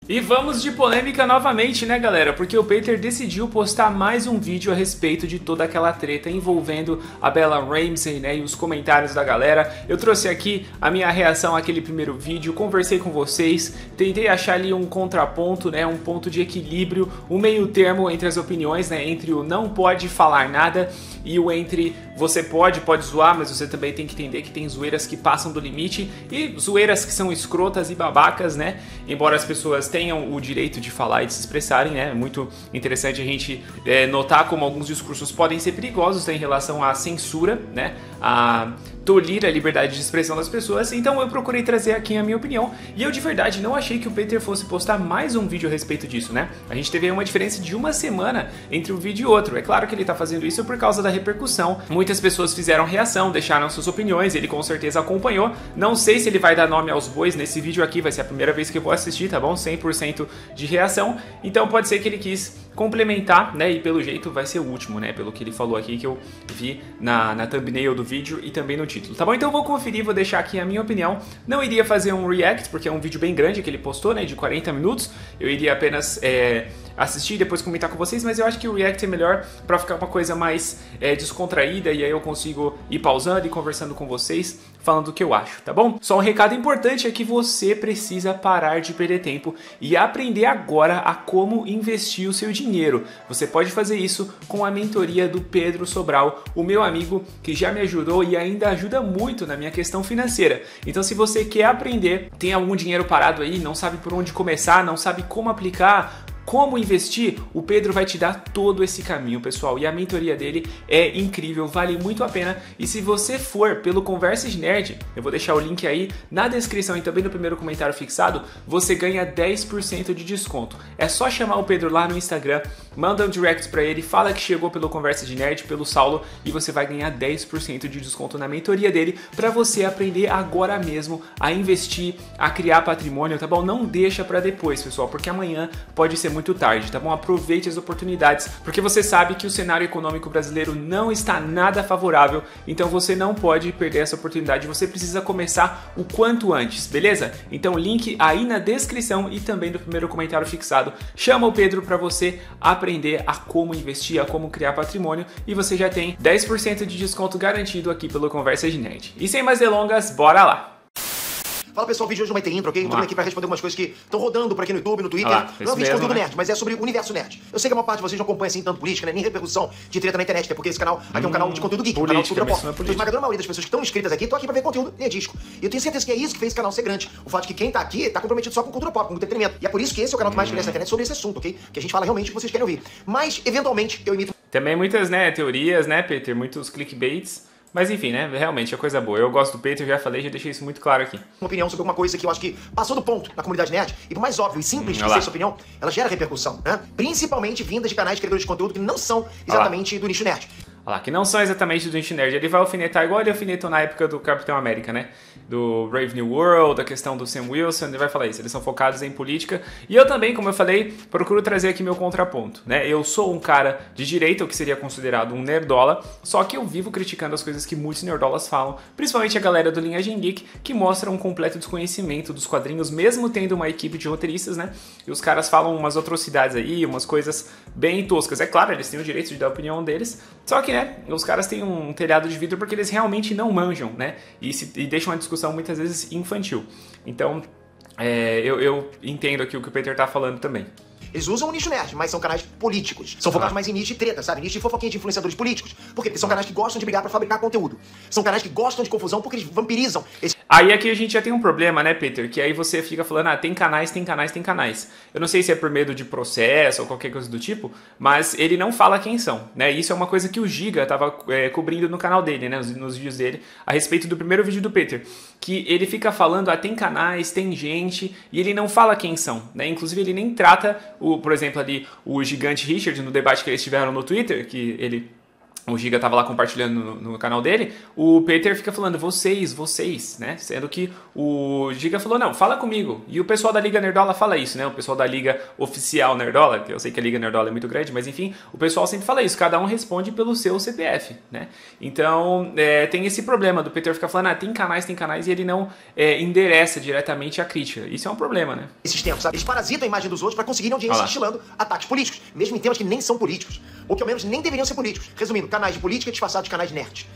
E vamos de polêmica novamente, né, galera? Porque o Peter decidiu postar mais um vídeo a respeito de toda aquela treta envolvendo a Bella Ramsey, né, e os comentários da galera. Eu trouxe aqui a minha reação àquele primeiro vídeo, conversei com vocês, tentei achar ali um contraponto, né, um ponto de equilíbrio, um meio termo entre as opiniões, né, entre o não pode falar nada e o entre você pode zoar, mas você também tem que entender que tem zoeiras que passam do limite e zoeiras que são escrotas e babacas, né? Embora as pessoas tenham o direito de falar e de se expressarem, né? É muito interessante a gente notar como alguns discursos podem ser perigosos, né, em relação à censura, né? A tolir a liberdade de expressão das pessoas. Então eu procurei trazer aqui a minha opinião e eu de verdade não achei que o Peter fosse postar mais um vídeo a respeito disso, né? A gente teve uma diferença de uma semana entre um vídeo e outro. É claro que ele tá fazendo isso por causa da repercussão. Muitas pessoas fizeram reação, deixaram suas opiniões, ele com certeza acompanhou. Não sei se ele vai dar nome aos bois nesse vídeo aqui, vai ser a primeira vez que eu vou assistir, tá bom? 100% de reação. Então pode ser que ele quis complementar, né? E pelo jeito vai ser o último, né? Pelo que ele falou aqui que eu vi na thumbnail do vídeo e também no título, tá bom? Então eu vou conferir, vou deixar aqui a minha opinião. Não iria fazer um react, porque é um vídeo bem grande que ele postou, né? De 40 minutos. Eu iria apenas assistir e depois comentar com vocês, mas eu acho que o react é melhor pra ficar uma coisa mais descontraída e aí eu consigo ir pausando e conversando com vocês, falando o que eu acho, tá bom? Só um recado importante é que você precisa parar de perder tempo e aprender agora a como investir o seu dinheiro. Você pode fazer isso com a mentoria do Pedro Sobral, o meu amigo que já me ajudou e ainda ajuda muito na minha questão financeira. Então se você quer aprender, tem algum dinheiro parado aí, não sabe por onde começar, não sabe como aplicar, como investir, o Pedro vai te dar todo esse caminho, pessoal, e a mentoria dele é incrível, vale muito a pena. E se você for pelo Conversas Nerd, eu vou deixar o link aí na descrição e também no primeiro comentário fixado, você ganha 10% de desconto. É só chamar o Pedro lá no Instagram, manda um direct pra ele, fala que chegou pelo Conversas de Nerd, pelo Saulo, e você vai ganhar 10% de desconto na mentoria dele pra você aprender agora mesmo a investir, a criar patrimônio, tá bom? Não deixa pra depois, pessoal, porque amanhã pode ser muito tarde, tá bom? Aproveite as oportunidades, porque você sabe que o cenário econômico brasileiro não está nada favorável, então você não pode perder essa oportunidade, você precisa começar o quanto antes, beleza? Então link aí na descrição e também no primeiro comentário fixado. Chama o Pedro para você aprender a como investir, a como criar patrimônio e você já tem 10% de desconto garantido aqui pelo Conversas de Nerd. E sem mais delongas, bora lá! Fala pessoal, o vídeo hoje não vai ter intro, ok? Eu tô aqui pra responder algumas coisas que estão rodando por aqui no YouTube, no Twitter. Não é um vídeo de conteúdo nerd, mas é sobre o universo nerd. Eu sei que a maior parte de vocês não acompanha assim tanto política, né? Nem repercussão de treta na internet, até porque esse canal aqui é um canal de conteúdo geek, um canal de cultura pop. Então a esmagadora maioria das pessoas que estão inscritas aqui estão aqui pra ver conteúdo nerdístico. E eu tenho certeza que é isso que fez esse canal ser grande. O fato de que quem tá aqui tá comprometido só com cultura pop, com entretenimento. E é por isso que esse é o canal que mais cresce na internet sobre esse assunto, ok? Que a gente fala realmente o que vocês querem ouvir. Mas, eventualmente, eu imito... Também muitas, né, teorias, né, Peter? Muitos clickbaits. Mas enfim, né? Realmente é coisa boa. Eu gosto do Peter, já falei, já deixei isso muito claro aqui. Uma opinião sobre alguma coisa que eu acho que passou do ponto na comunidade nerd, e por mais óbvio e simples que seja essa opinião, ela gera repercussão, né? Principalmente vinda de canais de criadores de conteúdo que não são exatamente do nicho nerd. Olha lá, que não são exatamente do nicho nerd. Ele vai alfinetar igual ele alfinetou na época do Capitão América, né? Do Brave New World, a questão do Sam Wilson, ele vai falar isso. Eles são focados em política. E eu também, como eu falei, procuro trazer aqui meu contraponto, né? Eu sou um cara de direita, o que seria considerado um nerdola, só que eu vivo criticando as coisas que muitos nerdolas falam, principalmente a galera do Linhagem Geek, que mostra um completo desconhecimento dos quadrinhos, mesmo tendo uma equipe de roteiristas, né? E os caras falam umas atrocidades aí, umas coisas bem toscas. É claro, eles têm o direito de dar a opinião deles, só que, né, os caras têm um telhado de vidro porque eles realmente não manjam, né? E deixam a discussão muitas vezes infantil. Então, eu entendo aqui o que o Peter tá falando também. Eles usam o nicho nerd, mas são canais políticos. São focados mais em nicho de treta, sabe? Nicho de fofoquinha de influenciadores políticos. Por quê? Porque são canais que gostam de brigar pra fabricar conteúdo. São canais que gostam de confusão porque eles vampirizam esse... Aí aqui a gente já tem um problema, né, Peter? Que aí você fica falando, tem canais, tem canais, tem canais. Eu não sei se é por medo de processo ou qualquer coisa do tipo, mas ele não fala quem são, né? Isso é uma coisa que o Giga tava cobrindo no canal dele, né? Nos vídeos dele, a respeito do primeiro vídeo do Peter. Que ele fica falando, tem canais, tem gente, e ele não fala quem são, né? Inclusive ele nem trata, por exemplo, ali, o Gigante Richard, no debate que eles tiveram no Twitter, que ele o Giga tava lá compartilhando no canal dele, o Peter fica falando vocês, né? Sendo que o Giga falou, não, fala comigo. E o pessoal da Liga Nerdola fala isso, né? O pessoal da Liga Oficial Nerdola, que eu sei que a Liga Nerdola é muito grande, mas enfim, o pessoal sempre fala isso, cada um responde pelo seu CPF, né? Então, tem esse problema do Peter ficar falando, tem canais, e ele não endereça diretamente a crítica. Isso é um problema, né? Esses tempos, sabe? Eles parasitam a imagem dos outros para conseguirem audiência estilando ataques políticos, mesmo em temas que nem são políticos, ou que ao menos nem deveriam ser políticos. Resumindo, canais de política disfarçados de canais de nerd.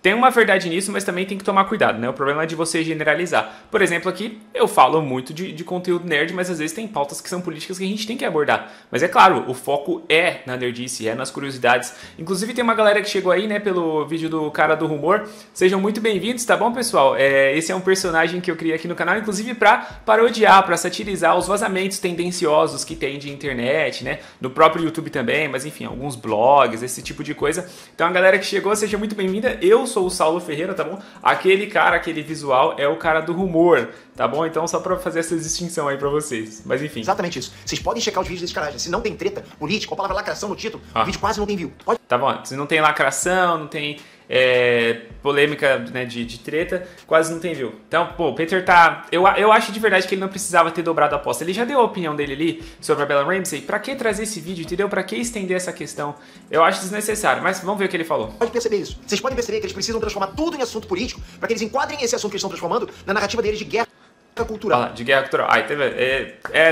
Tem uma verdade nisso, mas também tem que tomar cuidado, né? O problema é de você generalizar. Por exemplo, aqui eu falo muito de conteúdo nerd, mas às vezes tem pautas que são políticas que a gente tem que abordar. Mas é claro, o foco é na nerdice, é nas curiosidades. Inclusive tem uma galera que chegou aí, né, pelo vídeo do Cara do Rumor. Sejam muito bem-vindos, tá bom, pessoal? Esse é um personagem que eu criei aqui no canal, inclusive para parodiar, para satirizar os vazamentos tendenciosos que tem de internet, né? No próprio YouTube também, mas enfim, alguns blogs, esse tipo de coisa. Então a galera que chegou, seja muito bem-vinda. Eu sou o Saulo Ferreira, tá bom? Aquele cara, aquele visual é o Cara do Rumor, tá bom? Então só pra fazer essa distinção aí pra vocês. Mas enfim. Exatamente isso. Vocês podem checar os vídeos desses canais, né? Se não tem treta política, ou a palavra lacração no título, o vídeo quase não tem view. Pode... Tá bom, se não tem lacração, não tem polêmica, né, de treta, quase não tem view. Então, pô, o Peter tá... Eu acho de verdade que ele não precisava ter dobrado a aposta. Ele já deu a opinião dele ali sobre a Bella Ramsey. Pra que trazer esse vídeo, entendeu? Pra que estender essa questão? Eu acho desnecessário, mas vamos ver o que ele falou. Pode perceber isso. Vocês podem perceber que eles precisam transformar tudo em assunto político pra que eles enquadrem esse assunto que eles estão transformando na narrativa deles de guerra cultural. De guerra cultural.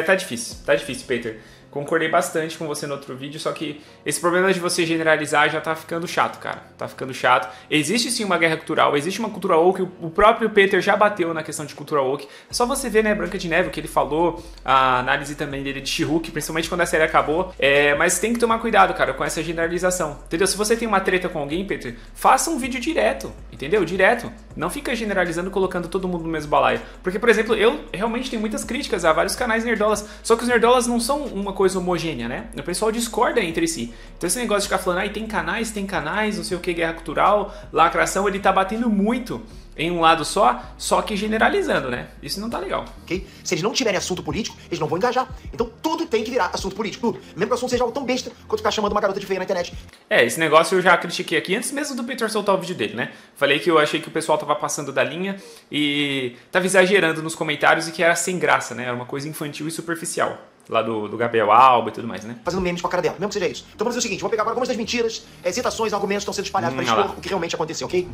Tá difícil, Peter. Concordei bastante com você no outro vídeo, só que esse problema de você generalizar já tá ficando chato, cara. Tá ficando chato. Existe sim uma guerra cultural, existe uma cultura woke, o próprio Peter já bateu na questão de cultura woke. É só você ver, né, Branca de Neve, o que ele falou, a análise também dele de She-Hulk, principalmente quando a série acabou. Mas tem que tomar cuidado, cara, com essa generalização, entendeu? Se você tem uma treta com alguém, Peter, faça um vídeo direto, entendeu? Direto. Não fica generalizando, colocando todo mundo no mesmo balaio. Porque, por exemplo, eu realmente tenho muitas críticas a vários canais nerdolas, só que os nerdolas não são uma coisa homogênea, né? O pessoal discorda entre si. Então esse negócio de ficar falando, tem canais, não sei o que, guerra cultural, lacração, ele tá batendo muito em um lado só que generalizando, né? Isso não tá legal. Ok? Se eles não tiverem assunto político, eles não vão engajar. Então tudo tem que virar assunto político, tudo. Mesmo que o assunto seja algo tão besta quanto ficar chamando uma garota de feia na internet. Esse negócio eu já critiquei aqui antes mesmo do Peter soltar o vídeo dele, né? Falei que eu achei que o pessoal tava passando da linha e tava exagerando nos comentários e que era sem graça, né? Era uma coisa infantil e superficial. Lá do Gabriel Alba e tudo mais, né? Fazendo memes com a cara dela, mesmo que seja isso. Então vamos fazer o seguinte, vamos pegar agora algumas das mentiras, citações, argumentos que estão sendo espalhados para expor o que realmente aconteceu, ok?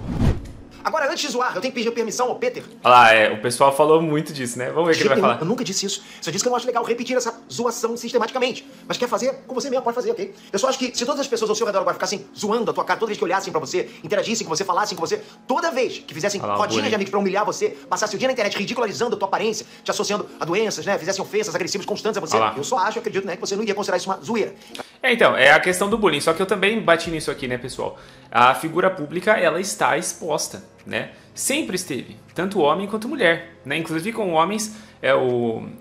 Agora, antes de zoar, eu tenho que pedir permissão ao Peter. Olha lá, o pessoal falou muito disso, né? Vamos ver o que ele vai falar. Eu nunca disse isso. Só disse que eu não acho legal repetir essa zoação sistematicamente. Mas quer fazer com você mesmo, pode fazer, ok? Eu só acho que se todas as pessoas ao seu redor agora ficassem zoando a tua cara, toda vez que olhassem pra você, interagissem com você, falassem com você, toda vez que fizessem rodinhas de amigos pra humilhar você, passassem o dia na internet ridicularizando a tua aparência, te associando a doenças, né? Fizessem ofensas agressivas constantes a você, eu só acho, acredito, né, que você não iria considerar isso uma zoeira. Então, é a questão do bullying. Só que eu também bati nisso aqui, né, pessoal? A figura pública, ela está exposta, né? Sempre esteve, tanto homem quanto mulher, né? Inclusive com homens,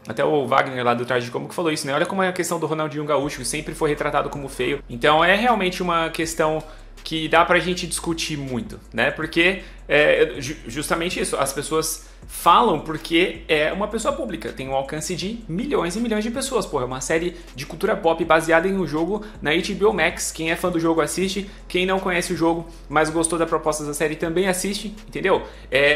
até o Wagner lá do Traje de Como que falou isso, né? Olha como é a questão do Ronaldinho Gaúcho, que sempre foi retratado como feio. Então é realmente uma questão que dá pra gente discutir muito, né? Porque justamente isso, as pessoas falam porque é uma pessoa pública, tem um alcance de milhões e milhões de pessoas, é uma série de cultura pop baseada em um jogo na HBO Max, quem é fã do jogo assiste, quem não conhece o jogo, mas gostou da proposta da série também assiste, entendeu?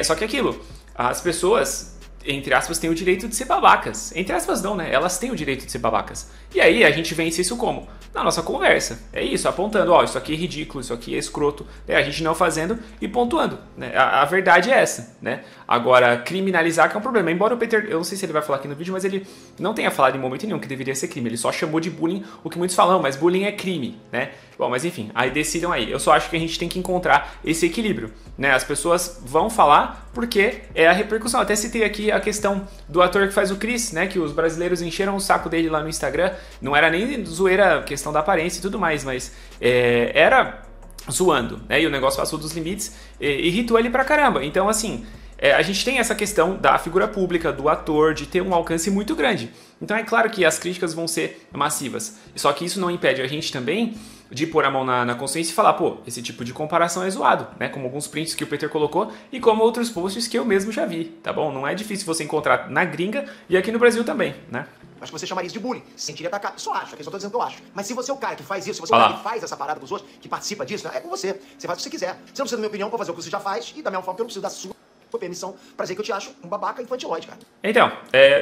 Só que aquilo, as pessoas, entre aspas, têm o direito de ser babacas, entre aspas não, né? Elas têm o direito de ser babacas. E aí a gente vence isso como? Na nossa conversa. É isso, apontando, isso aqui é ridículo, isso aqui é escroto, né? A gente não fazendo e pontuando, né? A verdade é essa, né? Agora, criminalizar que é um problema. Embora o Peter, eu não sei se ele vai falar aqui no vídeo, mas ele não tenha falado em momento nenhum que deveria ser crime. Ele só chamou de bullying o que muitos falam, mas bullying é crime, né? Bom, mas enfim, aí decidam aí. Eu só acho que a gente tem que encontrar esse equilíbrio, né? As pessoas vão falar porque é a repercussão. Até citei aqui a questão do ator que faz o Chris, né? Que os brasileiros encheram o saco dele lá no Instagram. Não era nem zoeira, questão da aparência e tudo mais, mas era zoando, né? E o negócio passou dos limites, irritou ele pra caramba. Então, assim, a gente tem essa questão da figura pública, do ator, de ter um alcance muito grande. Então é claro que as críticas vão ser massivas. Só que isso não impede a gente também de pôr a mão na consciência e falar, esse tipo de comparação é zoado, né? Como alguns prints que o Peter colocou e como outros posts que eu mesmo já vi, tá bom? Não é difícil você encontrar na gringa e aqui no Brasil também, né? acho que você chamaria isso de bullying. Se sentiria atacado. Só acho, aqui só tô dizendo que eu acho. Mas se você é o cara que faz isso, se você é o cara que faz essa parada com os outros, que participa disso, é com você. Você faz o que você quiser. Você não precisa da minha opinião pra fazer o que você já faz, e da mesma forma que eu não preciso da sua permissão pra dizer que eu te acho um babaca infantiloide, cara. Então,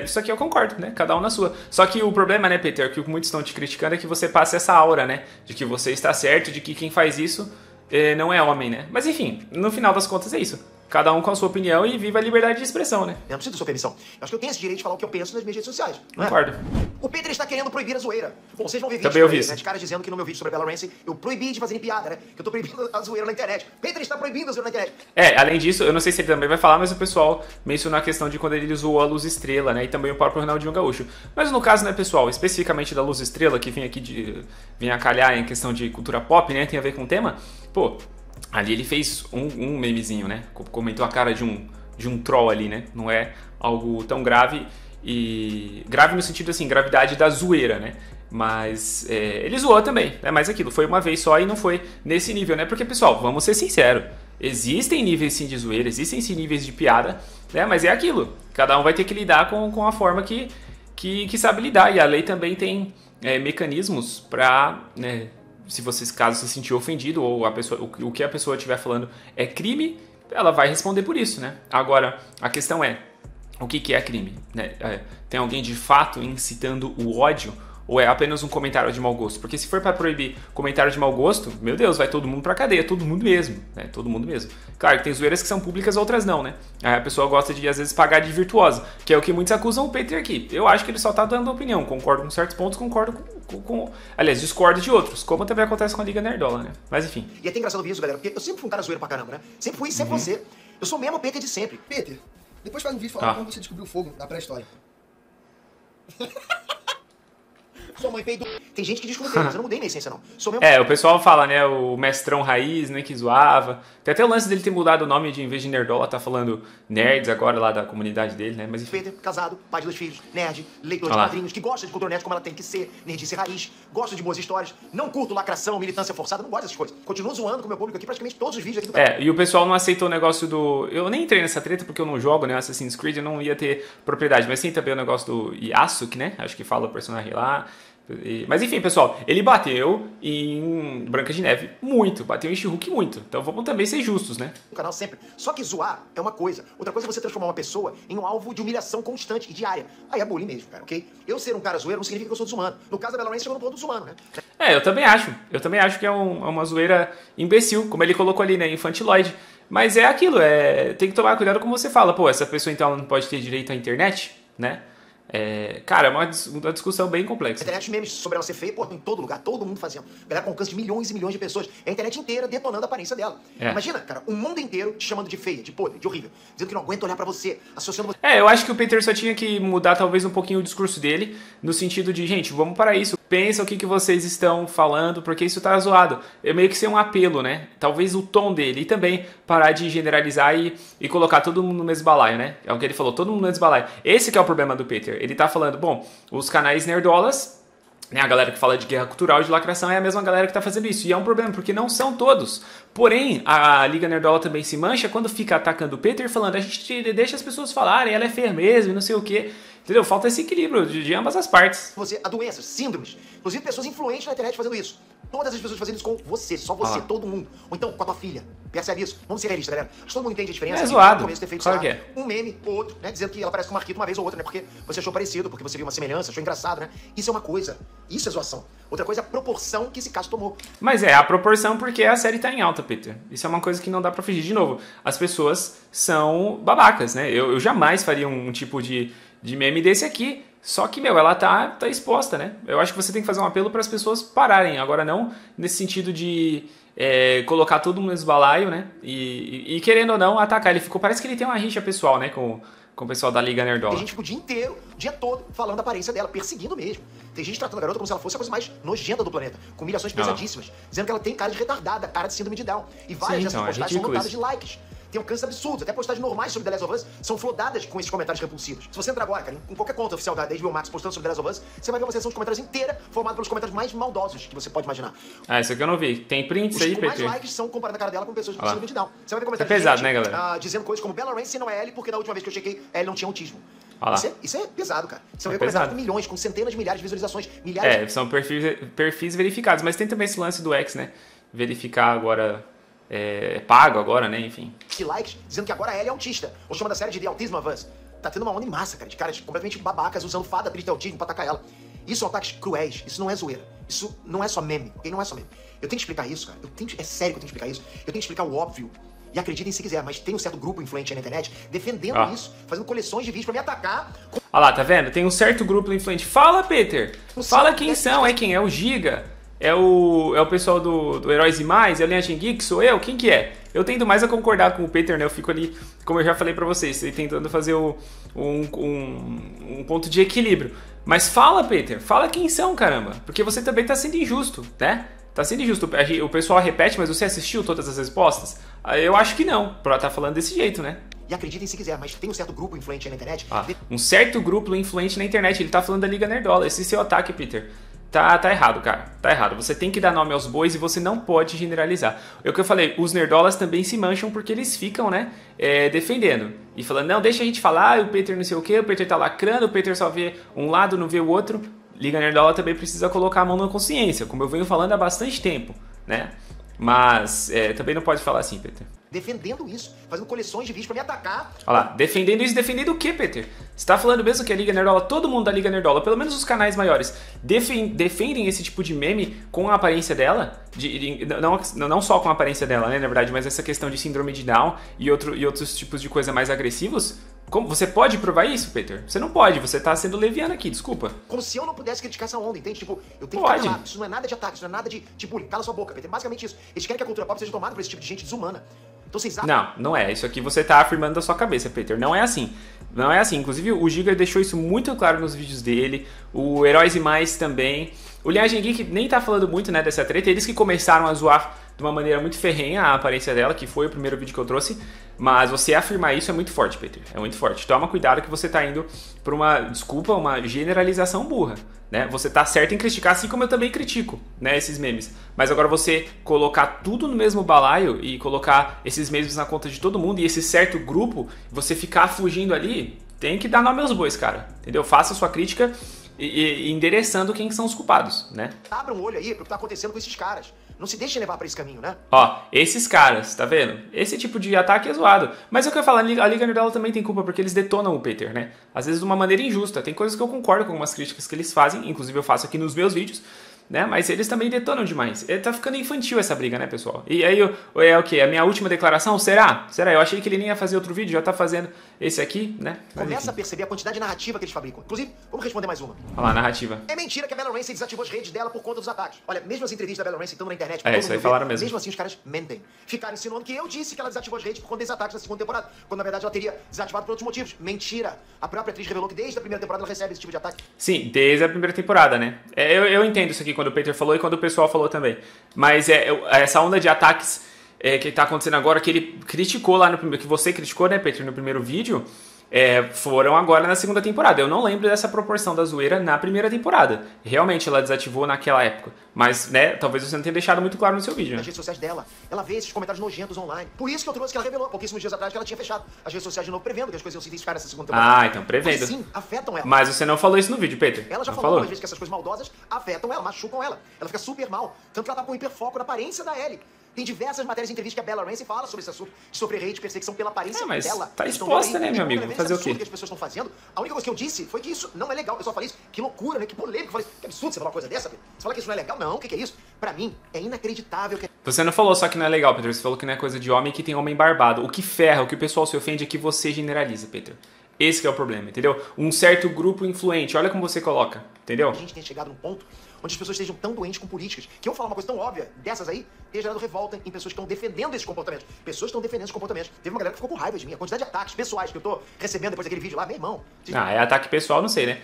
isso aqui eu concordo, né? Cada um na sua. Só que o problema, né, Peter, que muitos estão te criticando é que você passa essa aura, né? De que você está certo, de que quem faz isso não é homem, né? Mas enfim, no final das contas é isso. Cada um com a sua opinião e viva a liberdade de expressão, né? Eu não preciso da sua permissão. Eu acho que eu tenho esse direito de falar o que eu penso nas minhas redes sociais. Não concordo. O Peter está querendo proibir a zoeira. Bom, vocês vão ver vídeos vídeos né, de caras dizendo que no meu vídeo sobre a Bella Ramsey eu proibi de fazer piada, né? Que eu tô proibindo a zoeira na internet. Peter está proibindo a zoeira na internet. Além disso, eu não sei se ele também vai falar, mas o pessoal mencionou a questão de quando ele zoou a Luz Estrela, né? E também o próprio Ronaldinho Gaúcho. Mas no caso, né, pessoal, especificamente da Luz Estrela, que vem aqui vem a calhar em questão de cultura pop, né? Tem a ver com o tema. Pô, ali ele fez um memezinho, né? Comentou a cara de um troll ali, né? Não é algo tão grave. E grave no sentido assim, gravidade da zoeira, né? Mas ele zoou também, né? Mas aquilo foi uma vez só e não foi nesse nível, né? Porque, pessoal, vamos ser sinceros, existem níveis sim de zoeira, existem sim níveis de piada, né? Mas é aquilo, cada um vai ter que lidar com a forma que sabe lidar. E a lei também tem mecanismos para, né, se você, caso se sentir ofendido ou o que a pessoa estiver falando é crime, ela vai responder por isso, né? Agora, a questão é, o que é crime? Né? Tem alguém de fato incitando o ódio? Ou é apenas um comentário de mau gosto? Porque se for para proibir comentário de mau gosto, meu Deus, vai todo mundo pra cadeia, todo mundo mesmo, né? Todo mundo mesmo. Claro que tem zoeiras que são públicas, outras não, né? Aí a pessoa gosta de, às vezes, pagar de virtuosa, que é o que muitos acusam o Peter aqui. Eu acho que ele só tá dando opinião, concordo com certos pontos, concordo aliás, discordo de outros, como também acontece com a Liga Nerdola, né? Mas enfim. E é até engraçado ver isso, galera, porque eu sempre fui um cara zoeiro pra caramba, né? Sempre fui, sempre você. Eu sou o mesmo Peter de sempre. Peter, depois faz um vídeo falando como você descobriu o fogo da pré-história. Sua mãe peidou. Tem gente que diz que eu mudei, mas eu não mudei minha essência, não. Sou mesmo... o pessoal fala, né, o mestrão raiz, né, que zoava. Tem até o lance dele ter mudado o nome de, em vez de Nerdola, tá falando Nerds agora lá da comunidade dele, né, mas enfim. Peter, casado, pai de 2 filhos, nerd, leitor de quadrinhos, que gosta de cultura nerd como ela tem que ser, nerdice raiz, gosta de boas histórias, não curto lacração, militância forçada, não gosto dessas coisas. Continuo zoando com o meu público aqui praticamente todos os vídeos aqui do canal. E o pessoal não aceitou o negócio do... Eu nem entrei nessa treta porque eu não jogo, né, Assassin's Creed, eu não ia ter propriedade, mas tem também o negócio do Yasuke, né, acho que fala o personagem lá. Mas enfim, pessoal, ele bateu em Branca de Neve muito, bateu em She-Hulk muito. Então vamos também ser justos, né? O canal sempre. Só que zoar é uma coisa. Outra coisa é você transformar uma pessoa em um alvo de humilhação constante e diária. Aí é bullying mesmo, cara, ok? Eu ser um cara zoeiro não significa que eu sou desumano. No caso da Bella Ramsey, chegou no ponto desumano, né? Eu também acho. Eu também acho que é uma zoeira imbecil, como ele colocou ali, né? Infantiloide. Mas é aquilo, tem que tomar cuidado como você fala. Pô, essa pessoa então não pode ter direito à internet, né? Cara, é uma discussão bem complexa. A internet memes sobre ela ser feia, pô, em todo lugar, todo mundo fazendo. Galera com alcance de milhões e milhões de pessoas. É a internet inteira detonando a aparência dela. Imagina, cara, o mundo inteiro te chamando de feia, de podre, de horrível. Dizendo que não aguenta olhar pra você, associando você... Eu acho que o Peter só tinha que mudar talvez um pouquinho o discurso dele, no sentido de, gente, vamos para isso. Pensa o que vocês estão falando, porque isso tá zoado. É meio que ser um apelo, né? Talvez o tom dele. E também parar de generalizar e colocar todo mundo no mesmo balaio, né? É o que ele falou, todo mundo no mesmo balaio. Esse que é o problema do Peter. Ele tá falando, bom, os canais nerdolas, né, a galera que fala de guerra cultural e de lacração é a mesma galera que tá fazendo isso. E é um problema, porque não são todos. Porém, a Liga Nerdola também se mancha quando fica atacando o Peter, falando, a gente deixa as pessoas falarem, ela é feia mesmo e não sei o quê. Entendeu? Falta esse equilíbrio de ambas as partes. Há doenças, síndromes, inclusive pessoas influentes na internet fazendo isso. Todas as pessoas fazendo isso com você, só você, todo mundo. Ou então com a tua filha. Percebe isso? Vamos ser realistas, galera. Acho que todo mundo entende a diferença. É zoado. Ter feito, claro que é. Um meme ou outro, né? Dizendo que ela parece com o Marquito uma vez ou outra, né? Porque você achou parecido, porque você viu uma semelhança, achou engraçado, né? Isso é uma coisa. Isso é zoação. Outra coisa é a proporção que esse caso tomou. Mas a proporção porque a série tá em alta, Peter. Isso é uma coisa que não dá pra fugir. De novo, as pessoas são babacas, né? Eu jamais faria um tipo de meme desse aqui. Só que, ela tá exposta, né? Eu acho que você tem que fazer um apelo para as pessoas pararem. Agora não nesse sentido de colocar todo mundo nesse balaio, né? E querendo ou não, atacar. Parece que ele tem uma rixa pessoal, né? Com o pessoal da Liga Nerdola. Tem gente que o dia inteiro, o dia todo, falando da aparência dela, perseguindo mesmo. Tem gente tratando a garota como se ela fosse a coisa mais nojenta do planeta. Com humilhações pesadíssimas. Dizendo que ela tem cara de retardada, cara de síndrome de Down. E várias dessas postagens são lotadas de likes. Tem alcances absurdos, até postagens normais sobre The Last of Us são flodadas com esses comentários repulsivos. Se você entrar agora, cara, em qualquer conta oficial da HBO Max postando sobre The Last of Us, você vai ver uma seção de comentários inteira formada pelos comentários mais maldosos que você pode imaginar. Isso aqui eu não vi. Tem prints aí, Peter? Os mais likes são comparando a cara dela com pessoas com síndrome de Down. Você vai ver comentários pesado, né, galera? Dizendo coisas como Bella Ramsey não é Ellie, porque da última vez que eu chequei, Ellie não tinha autismo. Isso é pesado, cara. Isso é pesado. Com milhões, com centenas de milhares de visualizações, milhares. São perfis verificados, mas tem também esse lance do X, né? Verificar agora, pago agora, né? Enfim. E likes, dizendo que agora a Ellie é autista, ou chama da série de The Autism of Us. Tá tendo uma onda em massa, cara, de caras completamente babacas usando fada atriz de autismo pra atacar ela. Isso são ataques cruéis, isso não é zoeira. Isso não é só meme, ok? Não é só meme. Eu tenho que explicar isso, cara. É sério que eu tenho que explicar isso. Eu tenho que explicar o óbvio. E acreditem se quiser, mas tem um certo grupo influente na internet defendendo isso, fazendo coleções de vídeos pra me atacar. Olha lá, tá vendo? Tem um certo grupo influente. Fala, Peter! Fala quem são, quem é o Giga? É o pessoal do Heróis e Mais? É o Linhagem Geek? Sou eu? Quem que é? Eu tendo mais a concordar com o Peter, né? Eu fico ali, como eu já falei pra vocês, tentando fazer um ponto de equilíbrio. Mas fala, Peter, fala quem são, caramba. Porque você também tá sendo injusto, né? Tá sendo injusto. O pessoal repete, mas você assistiu todas as respostas? Eu acho que não, pra estar falando desse jeito, né? E acreditem se quiser, mas tem um certo grupo influente na internet. Um certo grupo influente na internet. Ele tá falando da Liga Nerdola. Esse seu ataque, Peter, tá errado, cara. Tá errado. Você tem que dar nome aos bois e você não pode generalizar. É o que eu falei, os nerdolas também se mancham porque eles ficam, né, defendendo. E falando, não, deixa a gente falar, o Peter não sei o que, o Peter tá lacrando, o Peter só vê um lado, não vê o outro. Liga Nerdola também precisa colocar a mão na consciência, como eu venho falando há bastante tempo, né? Mas também não pode falar assim, Peter. Defendendo isso, fazendo coleções de vídeos pra me atacar. Olha lá, defendendo isso, defendendo o quê, Peter? Você tá falando mesmo que a Liga Nerdola, todo mundo da Liga Nerdola, pelo menos os canais maiores, defendem esse tipo de meme com a aparência dela? Não só com a aparência dela, né, na verdade, mas essa questão de síndrome de Down e outros tipos de coisa mais agressivos? Como? Você pode provar isso, Peter? Você não pode, você tá sendo leviano aqui, desculpa. Como se eu não pudesse criticar essa onda, entende? Tipo, eu tenho que ficar calado. Isso não é nada de ataque, isso não é nada de bullying. Cala sua boca, Peter. Basicamente isso. Eles querem que a cultura pop seja tomada por esse tipo de gente desumana. Então vocês acham... Não é. Isso aqui você tá afirmando da sua cabeça, Peter. Não é assim. Não é assim. Inclusive, o Giga deixou isso muito claro nos vídeos dele. O Heróis e Mais também. O Linhagem Geek nem tá falando muito, né, dessa treta. Eles que começaram a zoar de uma maneira muito ferrenha a aparência dela, que foi o primeiro vídeo que eu trouxe. Mas você afirmar isso é muito forte, Peter. É muito forte. Toma cuidado que você tá indo por uma generalização burra, né? Você tá certo em criticar, assim como eu também critico, né, esses memes. Mas agora você colocar tudo no mesmo balaio e colocar esses memes na conta de todo mundo e esse certo grupo, você ficar fugindo ali, tem que dar nome aos bois, cara. Entendeu? Faça a sua crítica e endereçando quem são os culpados, né? Abra um olho aí pro que tá acontecendo com esses caras. Não se deixe levar pra esse caminho, né? Ó, esses caras, tá vendo? Esse tipo de ataque é zoado. Mas é o que eu falo, a Liga Nerdola também tem culpa porque eles detonam o Peter, né? Às vezes de uma maneira injusta. Tem coisas que eu concordo com algumas críticas que eles fazem, inclusive eu faço aqui nos meus vídeos, né? Mas eles também detonam demais. Tá ficando infantil essa briga, né, pessoal? E aí, é o quê? A minha última declaração? Será? Será? Eu achei que ele nem ia fazer outro vídeo, já tá fazendo esse aqui, né? Começa a perceber a quantidade de narrativa que eles fabricam. Inclusive, vamos responder mais uma. Olha lá, narrativa. É mentira que a Bella Ramsey desativou as redes dela por conta dos ataques. Olha, mesmo as entrevistas da Bella Ramsey estão na internet. Isso aí falaram mesmo. Mesmo assim, os caras mentem. Ficaram insinuando que eu disse que ela desativou as redes por conta desses ataques na segunda temporada, quando na verdade ela teria desativado por outros motivos. Mentira. A própria atriz revelou que desde a primeira temporada ela recebe esse tipo de ataque. Sim, desde a primeira temporada, né? Eu entendo isso aqui quando o Peter falou e quando o pessoal falou também. Mas essa onda de ataques que tá acontecendo agora, que ele criticou lá no primeiro, que você criticou, né, Peter, no primeiro vídeo, foram agora na segunda temporada. Eu não lembro dessa proporção da zoeira na primeira temporada. Realmente ela desativou naquela época. Mas, né, talvez você não tenha deixado muito claro no seu vídeo, né? Nas redes sociais dela, ela vê esses comentários nojentos online. Por isso que eu trouxe que ela revelou, pouquíssimos dias atrás, que ela tinha fechado as redes sociais de novo, prevendo que as coisas iam se intensificar nessa segunda temporada. Então prevendo. Mas sim, afetam ela. Mas você não falou isso no vídeo, Peter. Ela já falou algumas vezes que essas coisas maldosas afetam ela, machucam ela. Ela fica super mal. Tanto que ela tá com hiperfoco na aparência da Ellie. Tem diversas matérias e entrevistas que a Bella Ramsey fala sobre esse assunto de sofrer hate, perseguição pela aparência mas dela. Tá exposta, né, meu amigo? Fazer o quê? Que as pessoas estão fazendo. A única coisa que eu disse foi que isso não é legal. O pessoal fala isso. Que loucura, né? Que polêmica. Eu falei, que absurdo você falar uma coisa dessa, Pedro. Você fala que isso não é legal? Não, o que é isso? Pra mim, é inacreditável que... Você não falou só que não é legal, Pedro. Você falou que não é coisa de homem, que tem homem barbado. O que ferra, o que o pessoal se ofende é que você generaliza, Pedro. Esse que é o problema, entendeu? Um certo grupo influente. Olha como você coloca, entendeu? A gente tem chegado num ponto onde as pessoas estejam tão doentes com políticas que eu falar uma coisa tão óbvia dessas aí, tenha gerado revolta em pessoas que estão defendendo esses comportamentos. Pessoas estão defendendo esses comportamentos. Teve uma galera que ficou com raiva de mim. A quantidade de ataques pessoais que eu tô recebendo depois daquele vídeo lá, meu irmão. É ataque pessoal, não sei, né?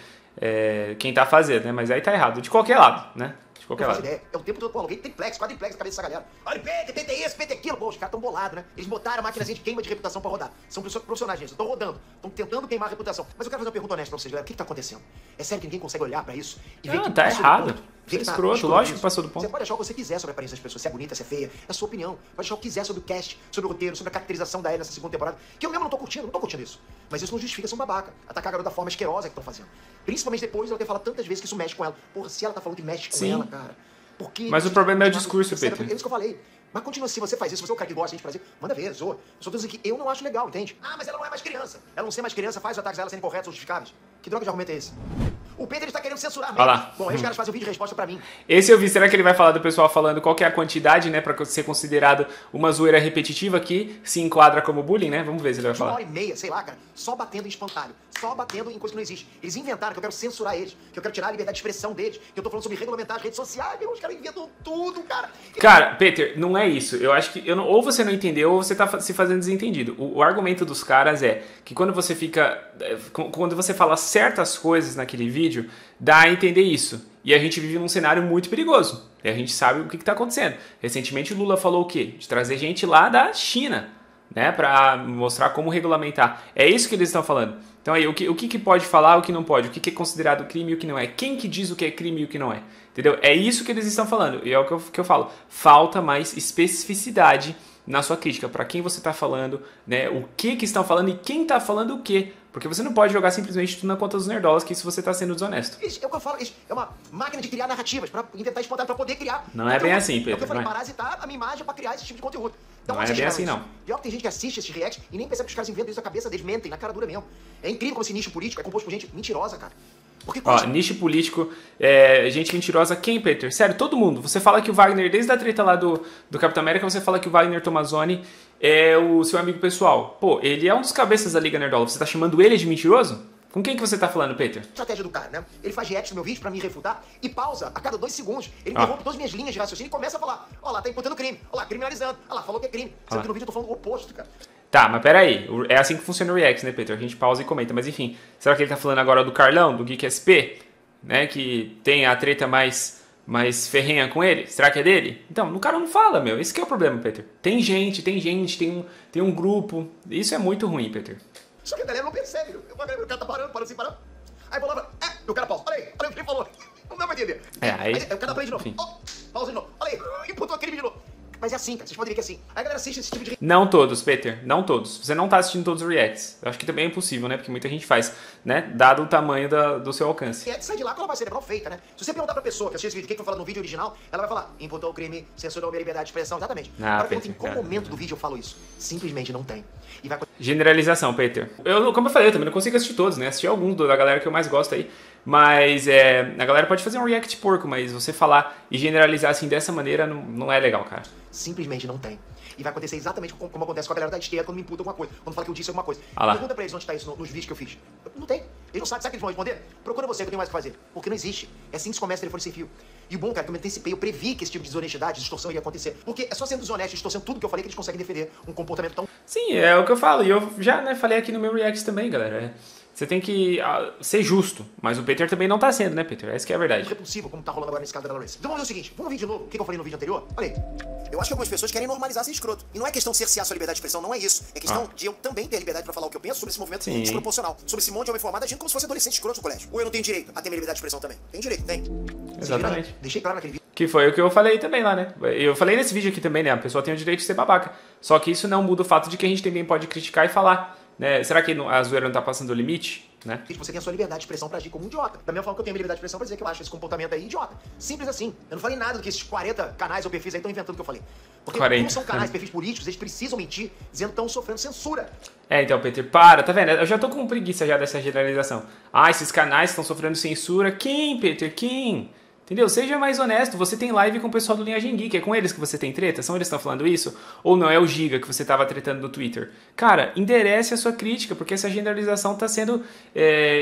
Quem tá fazendo, né? Mas aí tá errado. De qualquer lado, né? De qualquer lado. Ideia. É o tempo todo, pô, alguém triplex, quadriplex na cabeça dessa galera. Olha, PT isso, PT aquilo. Pô, os caras tão bolados, né? Eles botaram a máquinazinha de queima de reputação pra rodar. São pessoas profissionais, gente. Estão rodando. Estão tentando queimar a reputação. Mas eu quero fazer uma pergunta honesta pra vocês, galera. O que tá acontecendo? É sério que ninguém consegue olhar pra isso e ver que tá errado. Escroto, lógico que passou do ponto. Você pode achar o que você quiser sobre a aparência das pessoas, se é bonita, se é feia, é a sua opinião. Pode achar o que quiser sobre o cast, sobre o roteiro, sobre a caracterização da Ellie nessa segunda temporada, que eu mesmo não tô curtindo isso. Mas isso não justifica ser um babaca, atacar a garota da forma asquerosa que estão fazendo. Principalmente depois ela ter falado tantas vezes que isso mexe com ela. Porra, se ela tá falando que mexe com ela, cara, por que... Mas o problema é o discurso, Peter. É isso que eu falei. Mas continua, se você faz isso, se você é o cara que gosta de fazer, manda ver, zoa. Eu só tô dizendo que eu não acho legal, entende? Ah, mas ela não é mais criança. Ela não ser mais criança faz os ataques dela serem corretos ou justificáveis. Que droga de argumento é esse? O Peter está querendo censurar mesmo. Olha lá. Bom, aí os caras fazem um vídeo de resposta pra mim. Esse eu vi, será que ele vai falar do pessoal falando qual que é a quantidade, né, pra ser considerado uma zoeira repetitiva que se enquadra como bullying, né? Vamos ver se ele vai falar. 1h30, sei lá, cara, só batendo em espantalho, só batendo em coisa que não existe. Eles inventaram que eu quero censurar eles, que eu quero tirar a liberdade de expressão deles, que eu tô falando sobre regulamentar as redes sociais, meu, os caras inventam tudo, cara. Cara, Peter, não é isso. Eu acho que ou você não entendeu ou você tá se fazendo desentendido. O argumento dos caras é que quando você fala certas coisas naquele vídeo, dá a entender isso. E a gente vive num cenário muito perigoso. E a gente sabe o que está acontecendo. Recentemente o Lula falou o quê? De trazer gente lá da China, né, para mostrar como regulamentar. É isso que eles estão falando. Então aí, o que pode falar, o que não pode, o que é considerado crime e o que não é. Quem que diz o que é crime e o que não é. Entendeu? É isso que eles estão falando. E é o que eu falo. Falta mais especificidade na sua crítica. Para quem você está falando, né, o que estão falando e quem está falando o quê. Porque você não pode jogar simplesmente tudo na conta dos nerdolas, que isso você está sendo desonesto. Isso é o que eu falo, isso é uma máquina de criar narrativas, para inventar espontâneo, para poder criar. Não é bem assim, Pedro. É o que eu falei, parasitar a minha imagem para criar esse tipo de conteúdo. Então, não é bem assim, não. Pior que tem gente que assiste esses reacts e nem percebe que os caras inventam isso na cabeça deles, mentem, na cara dura mesmo. É incrível como esse nicho político é composto por gente mentirosa, cara. Porque, nicho político, gente mentirosa, quem, Peter? Sério, todo mundo. Você fala que o Wagner, desde a treta lá do Capitão América, você fala que o Wagner Tomazoni é o seu amigo pessoal. Pô, ele é um dos cabeças da Liga Nerdola. Você tá chamando ele de mentiroso? Com quem que você tá falando, Peter? Estratégia do cara, né? Ele faz react no meu vídeo pra me refutar e pausa a cada 2 segundos. Ele interrompe todas as minhas linhas de raciocínio e começa a falar: ó lá, tá imputando crime, ó lá, criminalizando, ó lá, falou que é crime. Sendo que no vídeo eu tô falando o oposto, cara. Tá, mas peraí, é assim que funciona o react, né, Peter? A gente pausa e comenta, mas enfim. Será que ele tá falando agora do Carlão, do Geek SP? Né, que tem a treta mais ferrenha com ele? Será que é dele? Então, o cara não fala, meu. Esse que é o problema, Peter. Tem gente, tem um grupo. Isso é muito ruim, Peter. Só que a galera não percebe. O cara tá parando assim, parando. Aí vou lá, o cara pausa. Olha aí, olha o que ele falou. Não dá pra entender. Aí o cara play de novo. Pausa de novo. Olha aí, imputou crime de novo. Mas é assim, cara. Vocês podem ver que é assim. Aí a galera assiste esse tipo de... Não todos, Peter. Não todos. Você não tá assistindo todos os reacts. Eu acho que também é impossível, né? Porque muita gente faz, né? Dado o tamanho do seu alcance. Sai de lá com ela vai ser mal feita, né? Se você perguntar pra pessoa que assistiu esse vídeo, o que foi falado no vídeo original, ela vai falar: imputou o crime, censurou minha liberdade de expressão. Exatamente. Agora pergunta em qual momento do vídeo eu falo isso. Simplesmente não tem. E vai... Generalização, Peter. Como eu falei, eu também não consigo assistir todos, né? Assisti alguns da galera que eu mais gosto aí. Mas a galera pode fazer um react porco, mas você falar e generalizar assim dessa maneira não é legal, cara. Simplesmente não tem. E vai acontecer exatamente como acontece com a galera da esquerda quando me imputa alguma coisa, quando fala que eu disse alguma coisa. Pergunta pra eles onde tá isso nos vídeos que eu fiz. Não tem. Eles não sabem. Sabe o que eles vão responder? Procura você, que eu tenho mais o que fazer. Porque não existe. É assim que se começa o telefone sem fio. E o bom, cara, que eu me antecipei, eu previ que esse tipo de desonestidade, distorção ia acontecer. Porque é só sendo desonesto, distorcendo tudo que eu falei, que eles conseguem defender um comportamento tão... Sim, é o que eu falo. E eu já falei aqui no meu react também, galera. Você tem que ser justo. Mas o Peter também não tá sendo, né, Peter? Essa que é a verdade. Repulsivo, como tá rolando agora nesse caso da Larissa. Então vamos fazer o seguinte, vamos ver de novo o que eu falei no vídeo anterior? Olha aí. Eu acho que algumas pessoas querem normalizar ser escroto. E não é questão de cercear sua liberdade de expressão, não é isso. É questão de eu também ter liberdade pra falar o que eu penso sobre esse movimento desproporcional. Sobre esse monte de homem formado agindo como se fosse adolescente escroto no colégio. Ou eu não tenho direito a ter minha liberdade de expressão também? Tem direito, tem. Exatamente. Deixei claro naquele vídeo. Que foi o que eu falei também lá, né? Eu falei nesse vídeo aqui também, né? A pessoa tem o direito de ser babaca. Só que isso não muda o fato de que a gente também pode criticar e falar, né? Será que a zoeira não tá passando o limite? Né? Você tem a sua liberdade de expressão pra agir como um idiota. Da mesma forma que eu tenho a minha liberdade de expressão pra dizer que eu acho esse comportamento aí idiota. Simples assim. Eu não falei nada do que esses 40 canais ou perfis aí estão inventando o que eu falei. Porque 40. como são canais, perfis políticos, eles precisam mentir dizendo que estão sofrendo censura. Então, Peter, para, tá vendo? Eu já tô com preguiça já dessa generalização. Esses canais estão sofrendo censura. Quem, Peter? Quem? Entendeu? Seja mais honesto. Você tem live com o pessoal do Linhagem Geek. É com eles que você tem treta? São eles que estão falando isso? Ou não? É o Giga que você tava tretando no Twitter? Cara, enderece a sua crítica, porque essa generalização tá sendo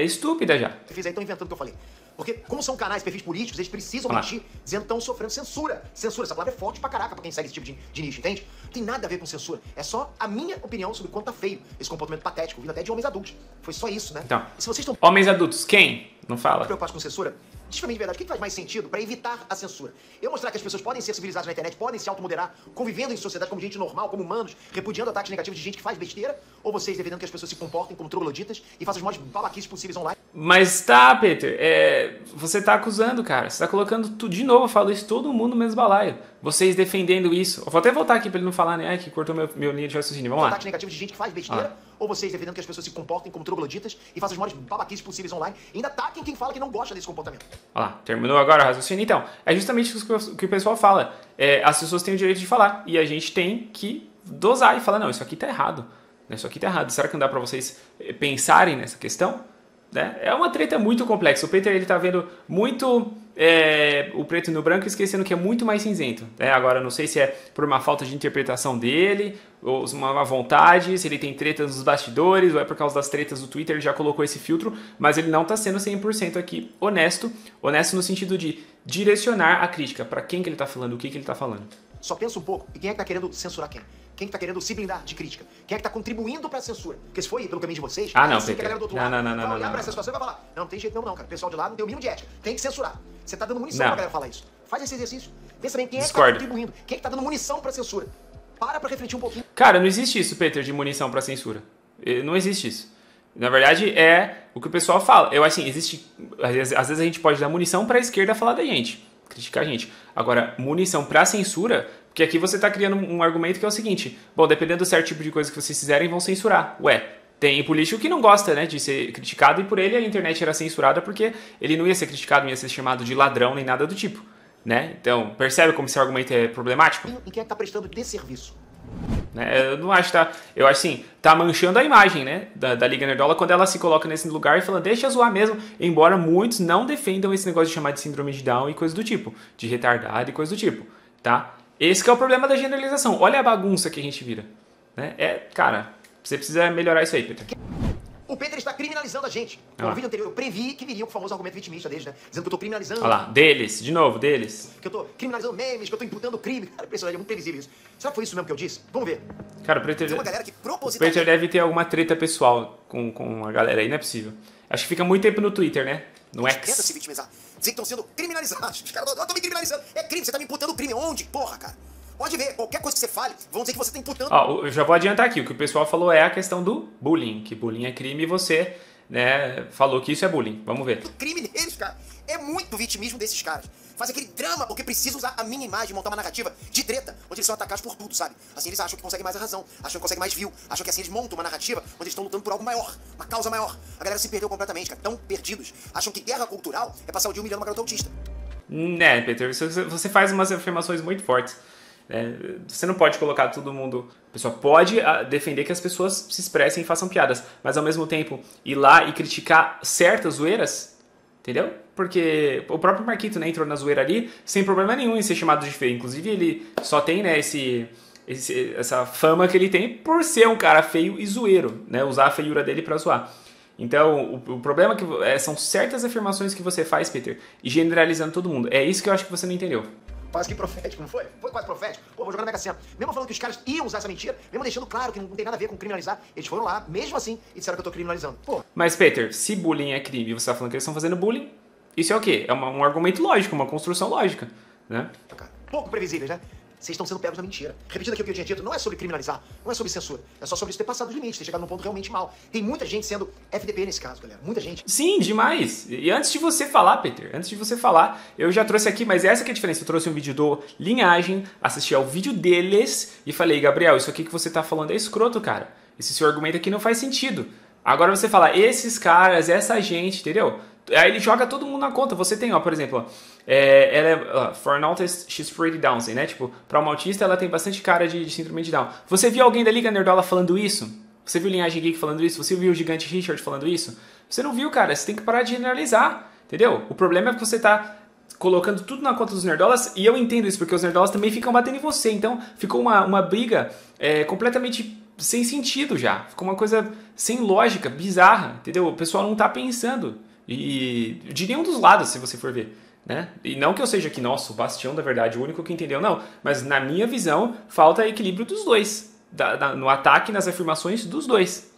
estúpida já. Perfis aí estão inventando o que eu falei. Porque como são canais, perfis políticos, eles precisam mentir dizendo que estão sofrendo censura. Censura, essa palavra é forte pra caraca pra quem segue esse tipo de nicho, entende? Não tem nada a ver com censura. É só a minha opinião sobre quanto tá feio esse comportamento patético, vindo até de homens adultos. Foi só isso, né? Então, e se vocês estão homens adultos, quem? Não fala. preocupados com censura, Diz pra mim de verdade, o que faz mais sentido pra evitar a censura? Eu mostrar que as pessoas podem ser civilizadas na internet, podem se automoderar, convivendo em sociedade como gente normal, como humanos, repudiando ataques negativos de gente que faz besteira, ou vocês defendendo que as pessoas se comportem como trogloditas e façam os maiores babaquices possíveis online? Mas tá, Peter, você tá acusando, cara. Você tá colocando tudo de novo, eu falo isso, todo mundo no mesmo balaio. Vocês defendendo isso. Eu vou até voltar aqui pra ele não falar, né? Que cortou meu linha de raciocínio. Vamos lá. Ataques negativos de gente que faz besteira, ou vocês defendendo que as pessoas se comportem como trogloditas e façam os maiores babaquices possíveis online e ainda ataquem quem fala que não gosta desse comportamento. Olha lá, terminou agora o raciocínio. Então, é justamente o que o pessoal fala. As pessoas têm o direito de falar e a gente tem que dosar e falar, não, isso aqui tá errado. Isso aqui tá errado. Será que não dá pra vocês pensarem nessa questão? Né? É uma treta muito complexa. O Peter, ele tá vendo muito o preto no branco, esquecendo que é muito mais cinzento. Né? Agora, não sei se é por uma falta de interpretação dele, ou uma má vontade, se ele tem tretas nos bastidores, ou é por causa das tretas do Twitter, ele já colocou esse filtro, mas ele não tá sendo 100% aqui honesto no sentido de direcionar a crítica para quem que ele tá falando, o que que ele tá falando. Só pensa um pouco, e quem é que tá querendo censurar quem? Quem é que tá querendo se blindar de crítica? Quem é que tá contribuindo pra censura? Porque se foi pelo caminho de vocês, não, assim, que a galera do outro lado vai olhar pra essa não. situação e vai falar, não tem jeito não, cara. O pessoal de lá não tem o mínimo de ética. Tem que censurar. Você tá dando munição pra galera falar isso. Faz esse exercício. Pensa bem, quem é que tá contribuindo? Quem é que tá dando munição pra censura? Para pra refletir um pouquinho. Cara, não existe isso, Peter, de munição pra censura. Não existe isso. Na verdade, é o que o pessoal fala. Eu, assim, existe... Às vezes a gente pode dar munição pra esquerda falar da gente, criticar a gente. Agora, munição pra censura... Porque aqui você está criando um argumento que é o seguinte, bom, dependendo do certo tipo de coisa que vocês fizerem, vão censurar. Ué, tem político que não gosta, né, de ser criticado e por ele a internet era censurada porque ele não ia ser criticado, não ia ser chamado de ladrão nem nada do tipo, né? Então, percebe como esse argumento é problemático? E quem é que tá prestando desserviço? Eu não acho, tá? Eu acho assim, tá manchando a imagem, né, da Liga Nerdola quando ela se coloca nesse lugar e fala, deixa zoar mesmo, embora muitos não defendam esse negócio de chamar de síndrome de Down e coisa do tipo, de retardado e coisa do tipo, tá? Esse que é o problema da generalização. Olha a bagunça que a gente vira. Né? Cara, você precisa melhorar isso aí, Peter. O Peter está criminalizando a gente. No vídeo anterior, eu previ que viria com o famoso argumento vitimista deles, né? Dizendo que eu tô criminalizando. Olha lá, deles, de novo, deles. Que eu tô criminalizando memes, que eu tô imputando crime. Cara, impressionante, é muito previsível isso. Será que foi isso mesmo que eu disse? Vamos ver. Cara, o Peter, tem uma galera que o Peter deve ter alguma treta pessoal com a galera aí, não é possível. Acho que fica muito tempo no Twitter, né? No X. Tenta se vitimizar. Dizer que estão sendo criminalizados. Os caras estão me criminalizando. É crime, você tá me imputando crime. Onde? Porra, cara. Pode ver, qualquer coisa que você fale, vão dizer que você tá imputando... Eu já vou adiantar aqui, o que o pessoal falou é a questão do bullying, que bullying é crime e você, né, falou que isso é bullying. Vamos ver. O crime deles, cara, é muito vitimismo desses caras. Faz aquele drama porque precisa usar a minha imagem, montar uma narrativa de treta, onde eles são atacados por tudo, sabe? Assim eles acham que conseguem mais a razão, acham que conseguem mais view, acham que assim eles montam uma narrativa onde eles estão lutando por algo maior, uma causa maior. A galera se perdeu completamente, cara, tão perdidos. Acham que guerra cultural é passar o dia humilhando uma garota autista. Peter, você faz umas afirmações muito fortes. Você não pode colocar todo mundo... A pessoa pode defender que as pessoas se expressem e façam piadas, mas ao mesmo tempo ir lá e criticar certas zoeiras, entendeu? Porque o próprio Marquito, né, entrou na zoeira ali sem problema nenhum em ser chamado de feio. Inclusive ele só tem, né, essa fama que ele tem por ser um cara feio e zoeiro, né, usar a feiura dele pra zoar. Então, o problema é que são certas afirmações que você faz, Peter, e generalizando todo mundo. É isso que eu acho que você não entendeu. Quase que profético, não foi? Foi quase profético. Pô, vou jogar na Mega Sena. Mesmo falando que os caras iam usar essa mentira, mesmo deixando claro que não tem nada a ver com criminalizar, eles foram lá, mesmo assim, e disseram que eu tô criminalizando. Pô. Mas, Peter, se bullying é crime e você tá falando que eles estão fazendo bullying, isso é o quê? É um argumento lógico, uma construção lógica, né? Pouco previsíveis, né? Vocês estão sendo pegos na mentira. Repetindo aquilo que eu tinha dito, não é sobre criminalizar, não é sobre censura. É só sobre isso ter passado os limites, ter chegado num ponto realmente mal. Tem muita gente sendo FDP nesse caso, galera. Muita gente. Sim, demais. E antes de você falar, Peter, eu já trouxe aqui, mas essa que é a diferença. Eu trouxe um vídeo do Linhagem, assisti ao vídeo deles e falei, Gabriel, isso aqui que você tá falando é escroto, cara. Esse seu argumento aqui não faz sentido. Agora você fala, esses caras, essa gente, entendeu? Aí ele joga todo mundo na conta. Você tem, ó, por exemplo, for an autist, she's pretty down, assim, né? Tipo, pra uma autista, ela tem bastante cara de síndrome de Down. Você viu alguém da Liga Nerdola falando isso? Você viu o Linhagem Geek falando isso? Você viu o Gigante Richard falando isso? Você não viu, cara. Você tem que parar de generalizar, entendeu? O problema é que você tá colocando tudo na conta dos nerdolas, e eu entendo isso, porque os nerdolas também ficam batendo em você. Então, ficou uma briga completamente sem sentido já. Ficou uma coisa sem lógica, bizarra, entendeu? O pessoal não tá pensando. E de nenhum dos lados, se você for ver, né? E não que eu seja aqui, nossa, o bastião da verdade, o único que entendeu, não. Mas na minha visão, falta equilíbrio dos dois. No ataque, nas afirmações dos dois.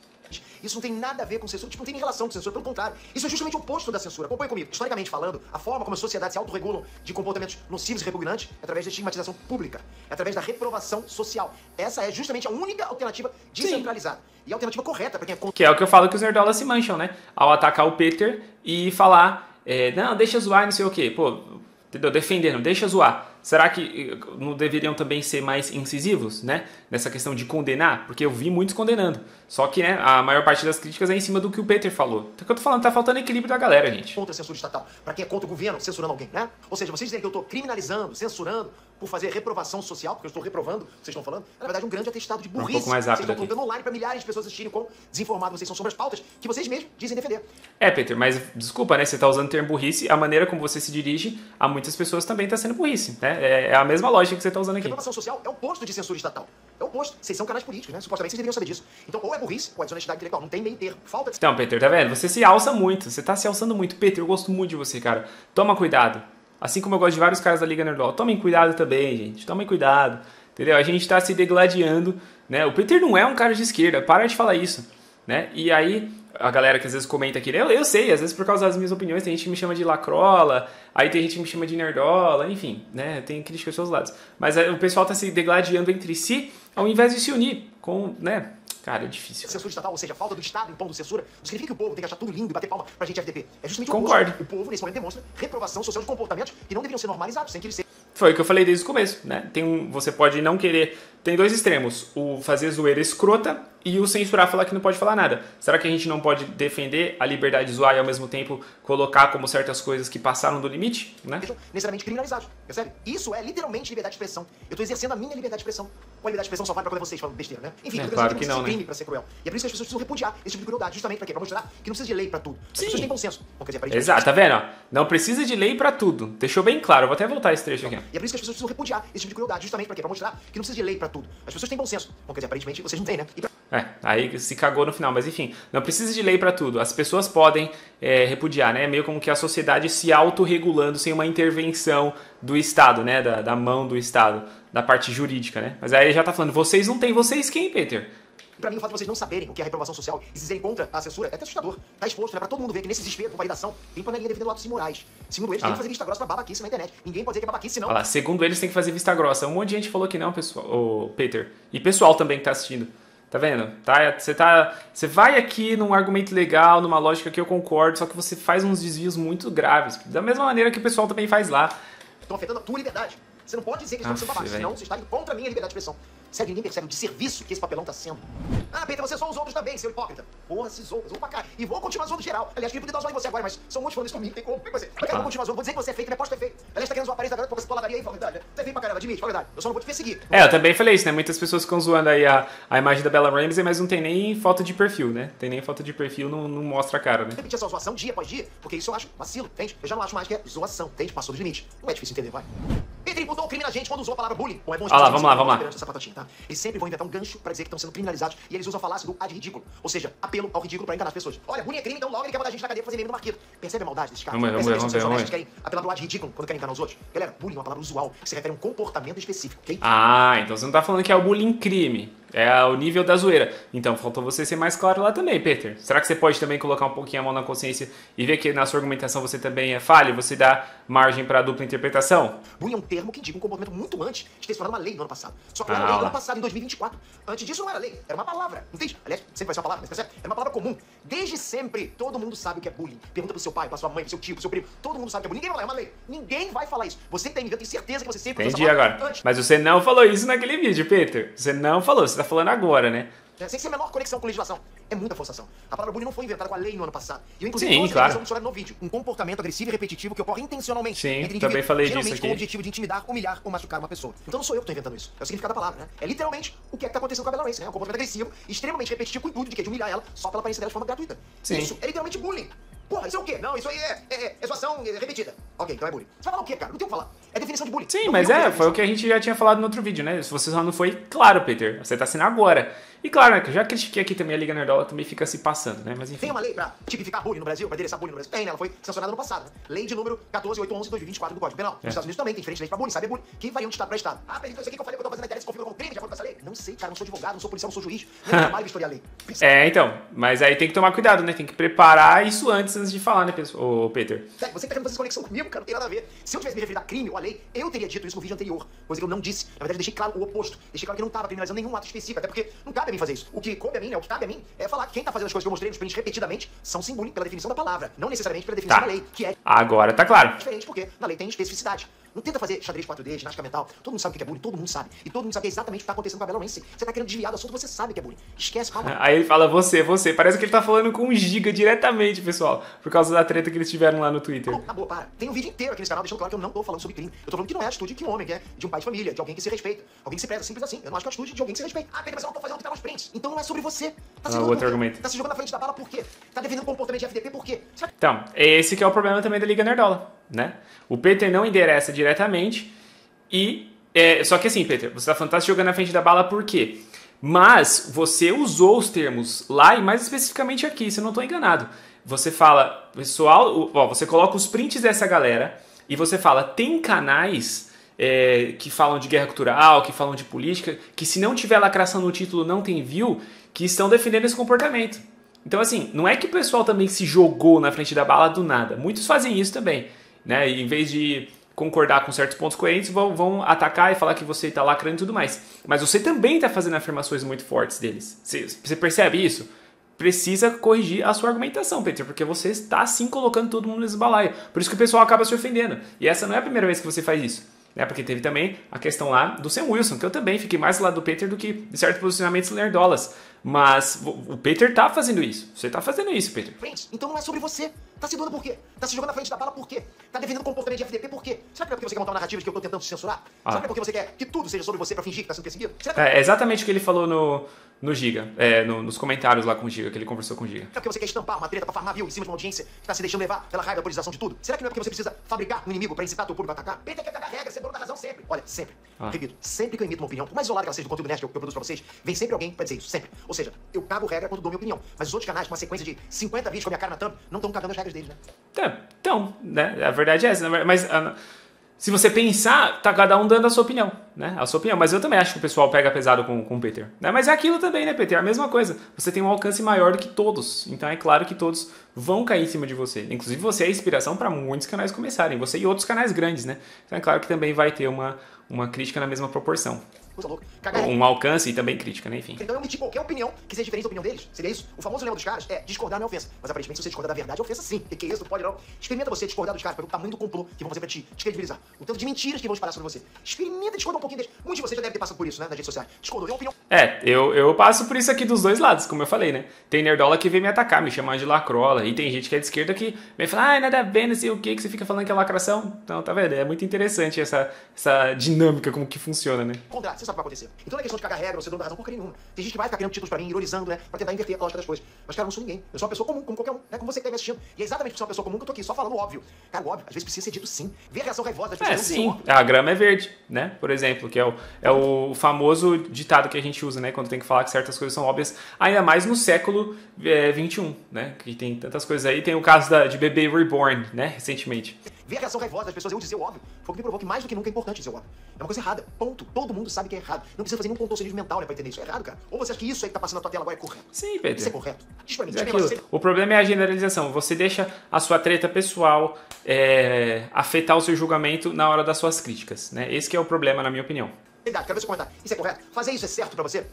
Isso não tem nada a ver com censura, tipo, não tem nem relação com censura, pelo contrário. Isso é justamente o oposto da censura. Acompanhe comigo. Historicamente falando, a forma como as sociedades se autorregulam de comportamentos nocivos e repugnantes é através da estigmatização pública, é através da reprovação social. Essa é justamente a única alternativa descentralizada. E a alternativa correta para quem é contra. Que é o que eu falo que os nerdolas se mancham, né? Ao atacar o Peter e falar, não, deixa zoar e não sei o quê. Pô, entendeu? Defendendo, deixa zoar. Será que não deveriam também ser mais incisivos, né? Nessa questão de condenar? Porque eu vi muitos condenando. Só que, né, a maior parte das críticas é em cima do que o Peter falou. Então, o que eu tô falando, tá faltando equilíbrio da galera, gente. Contra a censura estatal. Pra quem é contra o governo censurando alguém, né? Ou seja, vocês dizem que eu tô criminalizando, censurando, por fazer reprovação social, porque eu estou reprovando o que vocês estão falando, na verdade um grande atestado de burrice. Um pouco mais rápido vocês estão aqui. colocando online pra milhares de pessoas assistirem quão desinformados vocês são sobre as pautas que vocês mesmos dizem defender. Peter, mas desculpa, né? Você tá usando o termo burrice, a maneira como você se dirige a muitas pessoas também tá sendo burrice, né? É a mesma lógica que você tá usando aqui. Reprovação social é o oposto de censura estatal. É o oposto. Vocês são canais políticos, né? Supostamente vocês deveriam saber disso. Então, ou é burrice, ou é desonestidade intelectual. Não tem meio termo. Falta de... Então, Peter, tá vendo? Você se alça muito. Você tá se alçando muito. Peter, eu gosto muito de você, cara. Toma cuidado. Assim como eu gosto de vários caras da Liga Nerdola. Tomem cuidado também, gente. Tomem cuidado. Entendeu? A gente tá se degladiando, né? O Peter não é um cara de esquerda. Para de falar isso, né? E aí, a galera que às vezes comenta aqui, eu sei, às vezes por causa das minhas opiniões, tem gente que me chama de lacrola, aí tem gente que me chama de nerdola, enfim, né? Tem críticas dos seus lados. Mas o pessoal tá se degladiando entre si, ao invés de se unir com, né? Cara, é difícil. Censura estatal, ou seja, a falta do Estado impondo censura, não significa que o povo tem que achar tudo lindo e bater palma pra gente FDP. É justamente o Concordo. oposto. O povo, nesse momento, demonstra reprovação social de comportamentos que não deveriam ser normalizados, sem que eles sejam. Foi o que eu falei desde o começo, né? Você pode não querer... Tem dois extremos, o fazer zoeira escrota e o censurar, falar que não pode falar nada. Será que a gente não pode defender a liberdade de zoar e ao mesmo tempo colocar como certas coisas que passaram do limite, né? Sejam necessariamente criminalizados, percebe? Isso é literalmente liberdade de expressão. Eu tô exercendo a minha liberdade de expressão. Ou a liberdade de expressão só vale pra quando vocês falam besteira, né? Enfim, claro que não, né? crime pra ser cruel. E é por isso que as pessoas precisam repudiar esse tipo de crueldade, justamente pra quê? Pra mostrar que não precisa de lei pra tudo. As pessoas têm bom senso. Não quer dizer, aparentemente. Exato, tá vendo? Ó? Não precisa de lei pra tudo. Deixou bem claro, eu vou até voltar esse trecho aqui. E é por isso que as pessoas precisam repudiar esse tipo de crueldade, justamente pra quê? Pra mostrar que não precisa de lei pra tudo. As pessoas têm bom senso. Não quer dizer, aparentemente, vocês não têm, né? Aí se cagou no final, mas enfim, não precisa de lei pra tudo. As pessoas podem repudiar, né? Meio como que a sociedade se autorregulando sem uma intervenção do Estado, né? Da mão do Estado, da parte jurídica, né? Mas aí ele já tá falando, vocês não têm, vocês quem, Peter? Pra mim, o fato de vocês não saberem o que é a reprovação social e se dizerem contra a censura é até assustador. Tá exposto, né? Pra todo mundo ver que nesse desespero por validação tem panelinha defendendo atos imorais. Segundo eles, tem que fazer vista grossa pra babaquice na internet. Ninguém pode dizer que é babaquice, não. Olha lá, segundo eles, tem que fazer vista grossa. Um monte de gente falou que não, pessoal. Ô, Peter. E pessoal também que tá assistindo. Tá vendo? Você vai aqui num argumento legal, numa lógica que eu concordo, só que você faz uns desvios muito graves. Da mesma maneira que o pessoal também faz lá. Estão afetando a tua liberdade. Você não pode dizer que estão sendo babacas, senão você está indo contra a minha liberdade de expressão. Sério, ninguém percebe o desserviço que esse papelão tá sendo. Ah, Peter, você só os outros também, seu hipócrita. Porra, se zoa, zoa pra cá. E vou continuar zoando geral. Aliás, queria poder dar zoar em você agora, mas são muitos falando isso comigo, tem como. Vem com você. Eu quero continuar zoando, vou dizer que você é feito, me posso ter feito. Aliás, tá querendo zoar a aparência da verdade, porque você poladaria aí, fala a verdade. Você é feito pra caramba, admite, fala a verdade. Eu só não vou te perseguir. Eu também falei isso, né? Muitas pessoas ficam zoando aí a imagem da Bella Ramsey, mas não tem nem foto de perfil, né? Tem nem foto de perfil, não mostra a cara, né? Repetir essa zoação dia após dia, porque isso eu acho vacilo, entende? Eu já não acho mais que é zoação, entende? Passou dos limites. Não é difícil entender, vai. Peter imputou o crime na gente quando usou a palavra bullying. Bom, é bom vamos lá. Essa patatinha, tá? Eles sempre vão inventar um gancho pra dizer que estão sendo criminalizados e eles usam a falácia do ad ridículo, ou seja, apelo ao ridículo pra enganar as pessoas. Olha, bullying é crime, então logo ele quer botar a gente na cadeia pra fazer meme do Marquito. Percebe a maldade desses caras? Vamos ver. Eles querem apelar pro ad ridículo quando querem enganar os outros. Galera, bullying é uma palavra usual que se refere a um comportamento específico, ok? Ah, então você não tá falando que é o bullying crime. É o nível da zoeira. Então faltou você ser mais claro lá também, Peter. Será que você pode também colocar um pouquinho a mão na consciência e ver que na sua argumentação você também é falha? Você dá margem pra dupla interpretação? Bullying é um termo que indica um comportamento muito antes de ter se tornado uma lei no ano passado. Só que era lei no ano passado, em 2024. Antes disso não era lei, era uma palavra. Entende? Aliás, sempre vai ser uma palavra, mas percebe? Era uma palavra comum. Desde sempre, todo mundo sabe o que é bullying. Pergunta pro seu pai, pra sua mãe, pro seu tio, pro seu primo. Todo mundo sabe o que é bullying. Ninguém vai falar, é uma lei. Ninguém vai falar isso. Você que tá imigrando, tenho certeza que você sempre... Entendi agora. Antes. Mas você não falou isso naquele vídeo, Peter. Você não falou, você tá falando agora, né? Sem ser a menor conexão com legislação. É muita forçação. A palavra bullying não foi inventada com a lei no ano passado. E eu, inclusive, sim, claro. No vídeo. Um comportamento agressivo e repetitivo que ocorre intencionalmente. Sim, também falei disso geralmente aqui. com o objetivo de intimidar, humilhar ou machucar uma pessoa. Então não sou eu que tô inventando isso. É o significado da palavra, né? É literalmente o que tá acontecendo com a Bella Ramsey, né? Um comportamento agressivo, extremamente repetitivo com o intuito de quê? De humilhar ela só pela aparência dela de forma gratuita. Sim. Isso é literalmente bullying. Porra, isso é o quê? Não, isso aí é zoação repetida. Ok, então é bullying. Você vai falar o quê, cara? Não tem o que falar. É definição de bullying. Sim, não mas foi o que a gente já tinha falado no outro vídeo, né? Se você só não foi claro, Peter. Você tá sendo agora. E claro, né, que eu já critiquei aqui também a Liga Nerdola, também fica se passando, né? Mas enfim. Tem uma lei pra tipificar bullying no Brasil, pra endereçar bullying no Brasil? Tem, né? Ela foi sancionada no passado, né? Lei de número 14811 de 2024 do Código Penal. Nos Estados Unidos também tem diferentes leis pra bullying, sabe bullying, que variam de estado pra estado. Ah, peraí, então isso aqui que eu falei que eu tô fazendo na internet, se configura como crime de acordo com essa lei? Não sei, cara, não sou advogado, não sou policial, não sou juiz, não trabalho de historiar a lei. Então, mas aí tem que tomar cuidado, né? Tem que preparar isso antes de falar, né, ô Peter? Você que tá querendo fazer essa conexão comigo, cara, não tem nada a ver. Se eu tivesse me referido a crime ou a lei, eu teria dito isso no vídeo anterior, coisa que eu não disse. Na verdade, eu deixei claro o oposto. Deixei claro que não tava criminalizando nenhum ato específico, até porque não cabe a mim fazer isso. O que coube a mim, né, o que cabe a mim é falar que quem tá fazendo as coisas que eu mostrei nos prints repetidamente são sim bullying pela definição da palavra, não necessariamente pela definição da lei, que é agora tá claro. diferente porque na lei tem especificidade. Não tenta fazer xadrez 4D, ginástica mental. Todo mundo sabe o que é bullying, todo mundo sabe. E todo mundo sabe exatamente o que tá acontecendo com a Bella Ramsey. Você tá querendo desviar do assunto, você sabe que é bullying. Esquece, calma. Aí ele fala você. Parece que ele tá falando com o Giga diretamente, pessoal. Por causa da treta que eles tiveram lá no Twitter. Na boa, para. Tem um vídeo inteiro aqui nesse canal deixando claro que eu não tô falando sobre crime. Eu tô falando que não é a atitude que um homem quer, de um pai de família, de alguém que se respeita. Alguém que se preza, simples assim. Eu não acho que é a atitude de alguém que se respeita. Ah, Pedro, mas eu não tô fazendo o que tá nos prints. Então não é sobre você. Tá se outro argumento. Tá se jogando na frente da bala por quê? Tá defendendo comportamento de FDP por quê? Então, esse que é o problema também da Liga Nerdola, né? O Peter não endereça diretamente e... só que assim, Peter, você tá falando que tá se jogando na frente da bala por quê? Mas você usou os termos lá e mais especificamente aqui, se eu não tô enganado. Você fala, pessoal, você coloca os prints dessa galera e você fala, tem canais que falam de guerra cultural, que falam de política, que se não tiver lacração no título não tem view, que estão defendendo esse comportamento. Então assim, não é que o pessoal também se jogou na frente da bala do nada. Muitos fazem isso também, né? E em vez de concordar com certos pontos coerentes, vão atacar e falar que você está lacrando e tudo mais. Mas você também está fazendo afirmações muito fortes deles. Você percebe isso? Precisa corrigir a sua argumentação, Peter, porque você está sim colocando todo mundo nesse balaio. Por isso que o pessoal acaba se ofendendo. E essa não é a primeira vez que você faz isso. Né? Porque teve também a questão lá do Sam Wilson, que eu também fiquei mais do lado do Peter do que de certos posicionamentos nerdolas. Mas o Peter tá fazendo isso. Você tá fazendo isso, Peter. Então não é sobre você. Tá se doando por quê? Tá se jogando na frente da bala por quê? Tá defendendo comportamento de FDP por quê? Será que não é porque você quer montar uma narrativa de que eu tô tentando te censurar? Será que é porque você quer que tudo seja sobre você pra fingir que tá sendo perseguido? É exatamente o que ele falou no Giga, nos comentários lá com o Giga, que ele conversou com o Giga. É porque você quer estampar uma treta pra farmar view em cima de uma audiência que tá se deixando levar pela raiva da politização de tudo? Será que não é porque você precisa fabricar um inimigo pra incitar teu público a atacar? Peter quer cagar regra, você é dono da razão sempre. Olha, sempre. Repito, sempre que eu emito uma opinião, por mais isolada que ela seja do conteúdo nerd que eu produzo pra vocês, vem sempre alguém pra dizer isso, sempre. Ou seja, eu cago regra quando dou minha opinião. Mas os outros canais, com uma sequência de 50 vídeos com a minha cara na thumb, não estão cagando as regras deles, né? Então, né? A verdade é essa. Mas se você pensar, tá cada um dando a sua opinião, né? A sua opinião. Mas eu também acho que o pessoal pega pesado com o Peter. Né? Mas é aquilo também, né, Peter? É a mesma coisa. Você tem um alcance maior do que todos. Então é claro que todos vão cair em cima de você. Inclusive você é inspiração para muitos canais começarem. Você e outros canais grandes, né? Então é claro que também vai ter uma crítica na mesma proporção. Coisa louca. Um alcance e também crítica, né? Enfim. Então eu emitir qualquer opinião que seja diferente da opinião deles. Seria isso? O famoso lema dos caras é discordar não é ofensa. Mas aparentemente se você discordar da verdade é ofensa sim. Que é isso? Não pode não. Experimenta você discordar dos caras pelo tamanho do complô que vão fazer pra te descredibilizar. O tanto de mentiras que vão espalhar sobre você. Experimenta discordar um pouquinho deles. Muitos de vocês já devem ter passado por isso, né? Nas redes sociais. Discordou. Opinião. Eu passo por isso aqui dos dois lados, como eu falei, né? Tem nerdola que vem me atacar, me chamar de lacrola. E tem gente que é de esquerda que vem falar, nada a ver, não sei o que você fica falando que é lacração. Então, tá vendo? É muito interessante essa dinâmica, como que funciona, né? Você sabe o que vai acontecer. Então não é questão de cagar regra, você não dá razão por nenhuma. Tem gente que vai ficar criando títulos pra mim, ironizando, né? Pra tentar inverter a lógica das coisas. Mas, cara, eu não sou ninguém. Eu sou uma pessoa comum, como qualquer um, né? Como você que tá me assistindo. E é exatamente por ser uma pessoa comum que eu tô aqui, só falando o óbvio. Cara, o óbvio, às vezes precisa ser dito sim. Ver a reação raivosa das pessoas. Sim. A grama é verde, né? Por exemplo, que é o famoso ditado que a gente usa, né? Quando tem que falar que certas coisas são óbvias, ainda mais no século XXI, né? Que tem tantas coisas aí. Tem o caso de bebê reborn, né? Recentemente. Ver a reação raivosa das pessoas, eu dizer o óbvio. Foi o que me provou que mais do que nunca é importante dizer o óbvio. É uma coisa errada. Ponto. Todo mundo sabe que é errado. Não precisa fazer nenhum contorcionismo mental, né, pra entender isso. É errado, cara. Ou você acha que isso aí que tá passando na tua tela agora é correto? Sim, Pedro. Isso é correto. Diz pra mim. O problema é a generalização. Você deixa a sua treta pessoal afetar o seu julgamento na hora das suas críticas, né? Esse que é o problema, na minha opinião. Quero ver seu comentário. Isso é correto? Fazer isso é certo pra você?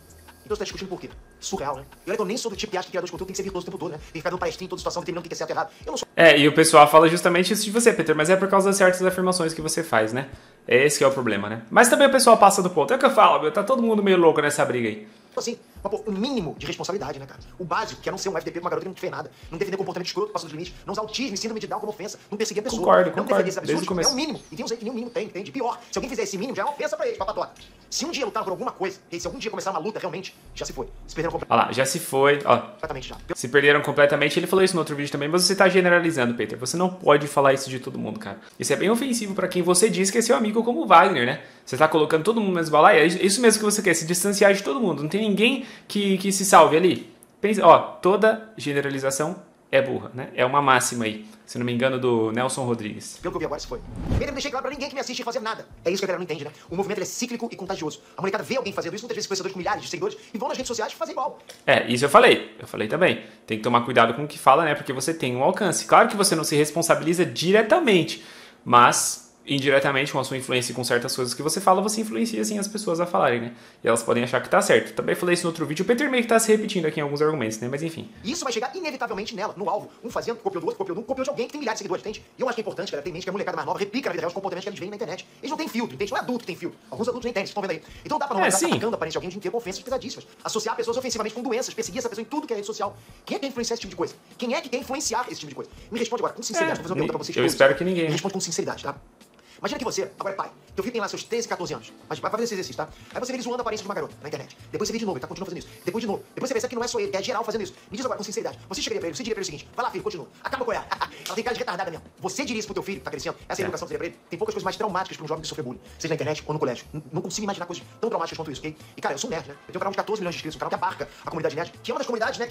Então você tá discutindo por quê? Surreal, né? E olha que eu nem sou do tipo que acha que criador de conteúdo tem que ser virtuoso o tempo todo, né? Tem que ficar dando palestrinha em toda situação, determinando o que é certo e errado. Eu não sou. E o pessoal fala justamente isso de você, Peter, mas é por causa das certas afirmações que você faz, né? Esse que é o problema, né? Mas também o pessoal passa do ponto. É o que eu falo, meu, tá todo mundo meio louco nessa briga aí. Assim, mas, pô, o mínimo de responsabilidade, né, cara? O básico, que é não ser um FDP com uma garota que não te fez nada, não defender comportamento escroto, passando dos limites, não usar autismo e síndrome de Down como ofensa, não perseguir a pessoa. Não defender esse absurdo, é o mínimo. E tem uns aí que nem o mínimo tem, entende? Pior, se alguém fizer esse mínimo, já é uma ofensa pra eles, papatota. Se um dia lutar por alguma coisa, e se algum dia começar uma luta, realmente, já se foi. Se perderam completamente. Olha lá, já se foi, ó. Completamente já. Se perderam completamente, ele falou isso no outro vídeo também, mas você tá generalizando, Peter. Você não pode falar isso de todo mundo, cara. Isso é bem ofensivo pra quem você diz que é seu amigo como o Wagner, né? Você tá colocando todo mundo nesse balaio, é isso mesmo que você quer, se distanciar de todo mundo. Não tem ninguém que se salve ali. Pensa, ó, toda generalização é burra, né? É uma máxima aí, se não me engano, do Nelson Rodrigues. Pelo que eu vi agora, se foi. Eu não deixei claro pra ninguém que me assiste fazer nada. É isso que a galera não entende, né? O movimento é cíclico e contagioso. A molecada vê alguém fazendo isso, muitas vezes influenciadores com milhares de seguidores, e vão nas redes sociais fazer igual. Isso eu falei. Eu falei também. Tem que tomar cuidado com o que fala, né? Porque você tem um alcance. Claro que você não se responsabiliza diretamente, mas indiretamente com a sua influência e com certas coisas que você fala, você influencia sim as pessoas a falarem, né? E elas podem achar que tá certo. Também falei isso no outro vídeo. O Peter meio que tá se repetindo aqui em alguns argumentos, né? Mas enfim. Isso vai chegar inevitavelmente nela, no alvo. Um fazendo, copiou do outro, copiou de um, copiou de alguém que tem milhares de seguidores, entende? E eu acho que é importante, galera, tem mente que a molecada mais nova replica na vida real os comportamentos que eles veem na internet. Eles não têm filtro, entende? Não é adulto que tem filtro. Alguns adultos nem têm, vocês estão vendo aí. Então dá pra não ficar atacando a aparência de alguém de inteiro com ofensas pesadíssimas. Associar pessoas ofensivamente com doenças, perseguir essa pessoa em tudo que é rede social. Quem é que quer influenciar esse tipo de coisa? Quem é que quer influenciar esse tipo de coisa? Me responde agora, com sinceridade. Vou fazer uma pergunta pra vocês. Eu espero que ninguém. Me responde com sinceridade, tá? Imagina que você, agora é pai, teu filho tem lá seus 13, 14 anos, mas vai fazer esse exercício, tá? Aí você vê ele zoando a aparência de uma garota na internet. Depois você vê de novo, ele tá continuando fazendo isso. Depois de novo. Depois você percebe que não é só ele, que é geral fazendo isso. Me diz agora, com sinceridade, você chegaria pra ele, você diria pra ele o seguinte: vai lá, filho, continua. Acaba com ela. Ela tem cara de retardada mesmo. Você diria isso pro teu filho que tá crescendo? Essa é a educação que você daria pra ele? Tem poucas coisas mais traumáticas pra um jovem que sofre bullying, seja na internet ou no colégio. Não consigo imaginar coisas tão traumáticas quanto isso, ok? E cara, eu sou um nerd, né? Eu tenho um canal de 14 milhões de inscritos, um canal que abarca a comunidade nerd, que é uma das comunidades, né,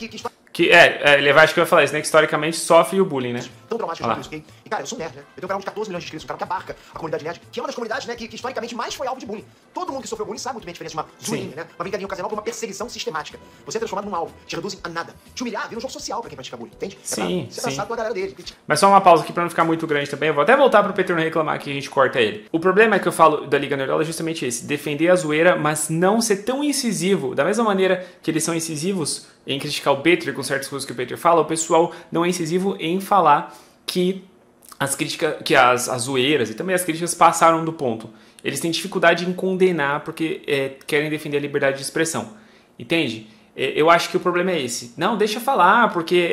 ele vai, acho que eu ia falar isso, né? Que historicamente sofre o bullying, né? Tão traumático quanto isso, ok? E cara, eu sou um nerd, né? Eu tenho um canal de 14 milhões de inscritos, um canal que abarca a comunidade nerd, que é uma das comunidades, né, que historicamente mais foi alvo de bullying. Todo mundo que sofreu bullying sabe muito bem a diferença de uma zoeira, né? Uma brincadinha ocasional com uma perseguição sistemática. Você é transformado num alvo, te reduzem a nada. Te humilhar vira um jogo social pra quem pratica bullying, entende? Sim, ser abraçado pela galera dele. Mas só uma pausa aqui pra não ficar muito grande também. Eu vou até voltar pro Peter não reclamar que a gente corta ele. O problema é que eu falo da Liga Nerdola é justamente esse: defender a zoeira, mas não ser tão incisivo. Da mesma maneira que eles são incisivos em criticar o Peter com certas coisas que o Peter fala, o pessoal não é incisivo em falar que as críticas, que as zoeiras e também as críticas passaram do ponto. Eles têm dificuldade em condenar porque querem defender a liberdade de expressão. Entende? Eu acho que o problema é esse. Não, deixa falar, porque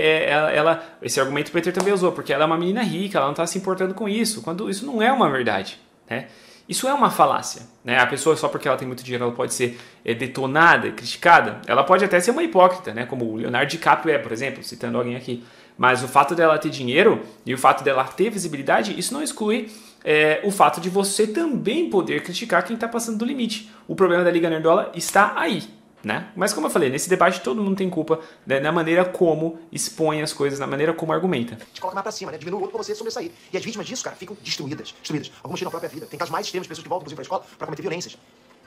esse argumento o Peter também usou, porque ela é uma menina rica, ela não está se importando com isso, quando isso não é uma verdade, né? Isso é uma falácia, né? A pessoa, só porque ela tem muito dinheiro, ela pode ser detonada, criticada. Ela pode até ser uma hipócrita, né? Como o Leonardo DiCaprio é, por exemplo, citando alguém aqui. Mas o fato dela ter dinheiro e o fato dela ter visibilidade, isso não exclui o fato de você também poder criticar quem está passando do limite. O problema da Liga Nerdola está aí, né? Mas como eu falei, nesse debate todo mundo tem culpa, né, na maneira como expõe as coisas, na maneira como argumenta. Te coloca mais pra cima, né? Diminui o outro pra você sobressair. E as vítimas disso, cara, ficam destruídas. Algumas tiram a própria vida. Tem casos mais extremos de pessoas que voltam, inclusive, pra escola pra cometer violências.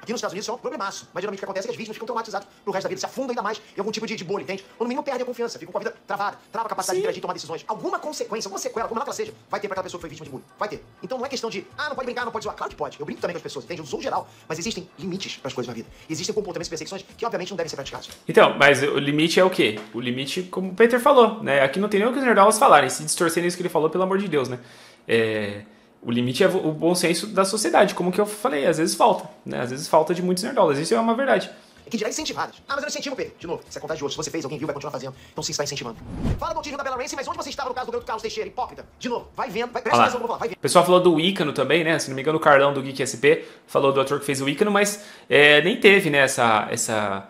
Aqui nos Estados Unidos isso é um problemaço. Mas geralmente o que acontece é que as vítimas ficam traumatizadas pro resto da vida, se afundam ainda mais em algum tipo de bolha, entende? Ou no mínimo perdem a confiança, ficam com a vida travada, trava a capacidade de interagir e tomar decisões. Alguma consequência, alguma sequela, como ela seja, vai ter pra aquela pessoa que foi vítima de bullying. Vai ter. Então não é questão de, não pode brincar, não pode zoar. Claro que pode. Eu brinco também com as pessoas, entende? Eu zoo geral. Mas existem limites pras coisas na vida. Existem comportamentos e perseguições que obviamente não devem ser praticados. Então, mas o limite é o quê? O limite, como o Peter falou, né? Aqui não tem nem o que os nerdolas falarem. Se distorcerem isso que ele falou, pelo amor de Deus, né? O limite é o bom senso da sociedade, como que eu falei, às vezes falta, né? Às vezes falta de muitos nerdolas, isso é uma verdade. Que dirá incentivadas. Mas eu não incentivo, Pedro. De novo, isso é contagioso. Se você fez, alguém viu, vai continuar fazendo. Então sim, está incentivando. Fala do autismo da Bella Ramsey, mas onde você estava no caso do garoto Carlos Teixeira? Hipócrita. De novo, vai vendo, presta atenção no que eu vou falar, vai vendo. O pessoal falou do Ícano também, né? Se não me engano, o Carlão do Geek SP falou do ator que fez o Ícano, mas nem teve, né, essa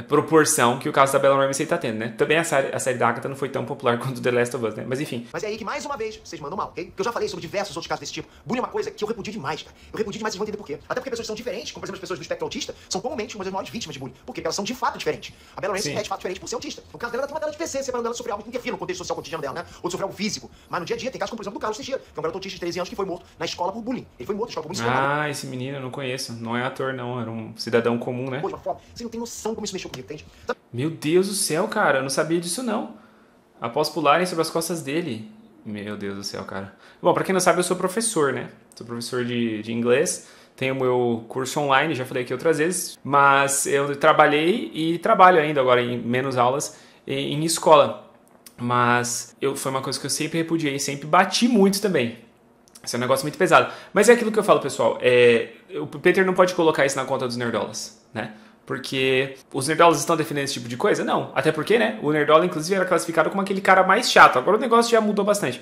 proporção que o caso da Bella Ramsey tá tendo, né? Também a série da Agatha não foi tão popular quanto The Last of Us, né? Mas enfim. Mas é aí que, mais uma vez, vocês mandam mal, ok? Porque eu já falei sobre diversos outros casos desse tipo. Bullying é uma coisa que eu repudio demais, cara. Eu repudio demais, vocês vão entender por quê. Até porque pessoas são diferentes, como por exemplo as pessoas do espectro autista, são comumente uma das maiores vítimas de bullying. Por quê? Porque elas são de fato diferentes. A Bella Ramsey é de fato diferente por ser autista. No caso dela, ela tem uma tela de PC, separando ela sofrer algo que interfere no contexto social cotidiano dela, né? Ou sofrer algo físico. Mas no dia a dia tem casos como, por exemplo, do Carlos Teixeira, que é um garoto autista de 13 anos que foi morto na escola por bullying. Ele foi morto na escola por bullying. Esse menino eu não conheço. Não é ator, não. Era um cidadão comum, né? Pô, você não tem noção como isso mexeu comigo, entende? Meu Deus do céu, cara, eu não sabia disso não. Após pularem sobre as costas dele. Meu Deus do céu, cara. Bom, pra quem não sabe, eu sou professor, né? Sou professor de inglês. Tenho o meu curso online, já falei aqui outras vezes. Mas eu trabalhei e trabalho ainda agora em menos aulas em escola. Mas foi uma coisa que eu sempre repudiei, sempre bati muito também. Esse é um negócio muito pesado. Mas é aquilo que eu falo, pessoal. O Peter não pode colocar isso na conta dos nerdolas, né? Porque os nerdolas estão defendendo esse tipo de coisa? Não. Até porque, né? O nerdola, inclusive, era classificado como aquele cara mais chato. Agora o negócio já mudou bastante.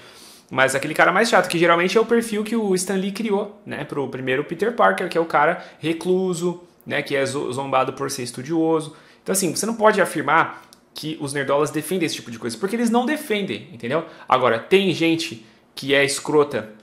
Mas aquele cara mais chato, que geralmente é o perfil que o Stan Lee criou, né? Pro primeiro Peter Parker, que é o cara recluso, né? Que é zombado por ser estudioso. Então, assim, você não pode afirmar que os nerdolas defendem esse tipo de coisa. Porque eles não defendem, entendeu? Agora, tem gente que é escrota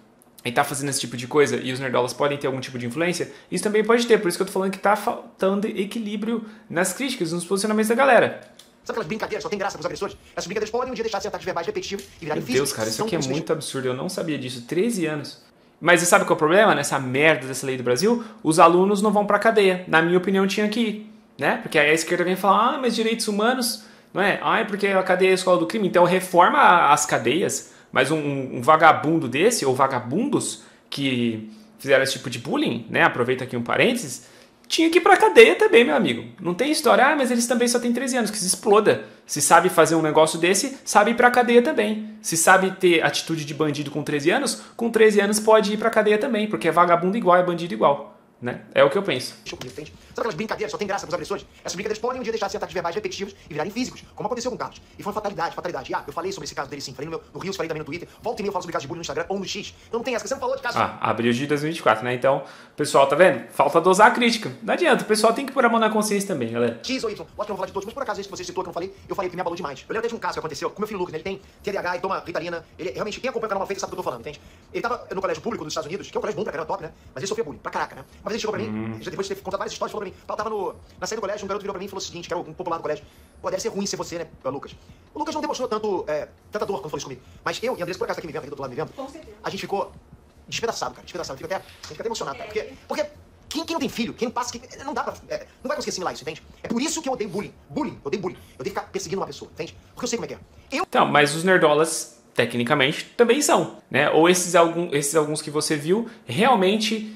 e tá fazendo esse tipo de coisa, e os nerdolas podem ter algum tipo de influência, isso também pode ter. Por isso que eu tô falando que tá faltando equilíbrio nas críticas, nos posicionamentos da galera. Sabe aquelas brincadeiras, só tem graça pros agressores? Essas brincadeiras podem um dia deixar de ser ataques verbais repetitivos e virarem físicos. Meu Deus, cara, isso aqui é muito absurdo, eu não sabia disso. 13 anos. Mas você sabe qual é o problema nessa merda dessa lei do Brasil? Os alunos não vão pra cadeia. Na minha opinião, tinha que ir, né? Porque aí a esquerda vem falar, mas direitos humanos, não é? É porque a cadeia é a escola do crime. Então reforma as cadeias, mas um vagabundo desse, ou vagabundos, que fizeram esse tipo de bullying, né? Aproveita aqui um parênteses, tinha que ir pra cadeia também, meu amigo. Não tem história, mas eles também só têm 13 anos, que se exploda. Se sabe fazer um negócio desse, sabe ir pra cadeia também. Se sabe ter atitude de bandido com 13 anos pode ir pra cadeia também, porque é vagabundo igual, é bandido igual. Né? É o que eu penso. Sabe aquelas brincadeiras, só tem graça pros agressores? Essas brincadeiras podem um dia deixar de ser ataques verbais repetitivos e virarem físicos, como aconteceu com o Carlos. E foi uma fatalidade. Eu falei sobre esse caso dele sim, falei no Reels, falei também no Twitter, volta e meia eu falo sobre caso de bullying no Instagram ou no X. Então não tem essa, você não falou de caso. Abril de 2024, né? Então, pessoal, tá vendo? Falta dosar a crítica. Não adianta, o pessoal tem que pôr a mão na consciência também, galera. X ou Y, lógico que eu vou falar de todos, mas por acaso esse que você citou que eu falei que me abalou demais. Eu lembro até de um caso que aconteceu com meu filho Lucas, né? Ele tem TDAH e toma Ritalina, ele realmente, quem acompanha o canal Malfeito sabe do que eu tô falando, entende? Ele tava no colégio público dos Estados Unidos, que é um colégio bom pra caramba, top, né? Mas ele sofreu bullying, pra caraca, né? Uma vez ele chegou pra mim, depois de ter contado várias histórias, falou pra mim, eu tava na saída do colégio, um garoto virou pra mim e falou o seguinte, que era um popular do colégio, pô, deve ser ruim ser você, né, Lucas? O Lucas não demonstrou tanta dor quando falou isso comigo, mas eu e a Andressa, por acaso tá aqui me vendo, aqui do outro lado me vendo, Com certeza. a gente ficou despedaçado, cara, a gente fica até emocionado, cara, porque quem não tem filho, quem não passa, não dá pra, não vai conseguir assimilar isso, entende? É por isso que eu odeio bullying, eu odeio bullying, eu tenho que ficar perseguindo uma pessoa, entende? Porque eu sei como é que é. Então, mas os nerdolas, tecnicamente, também são, né? Ou esses alguns que você viu, realmente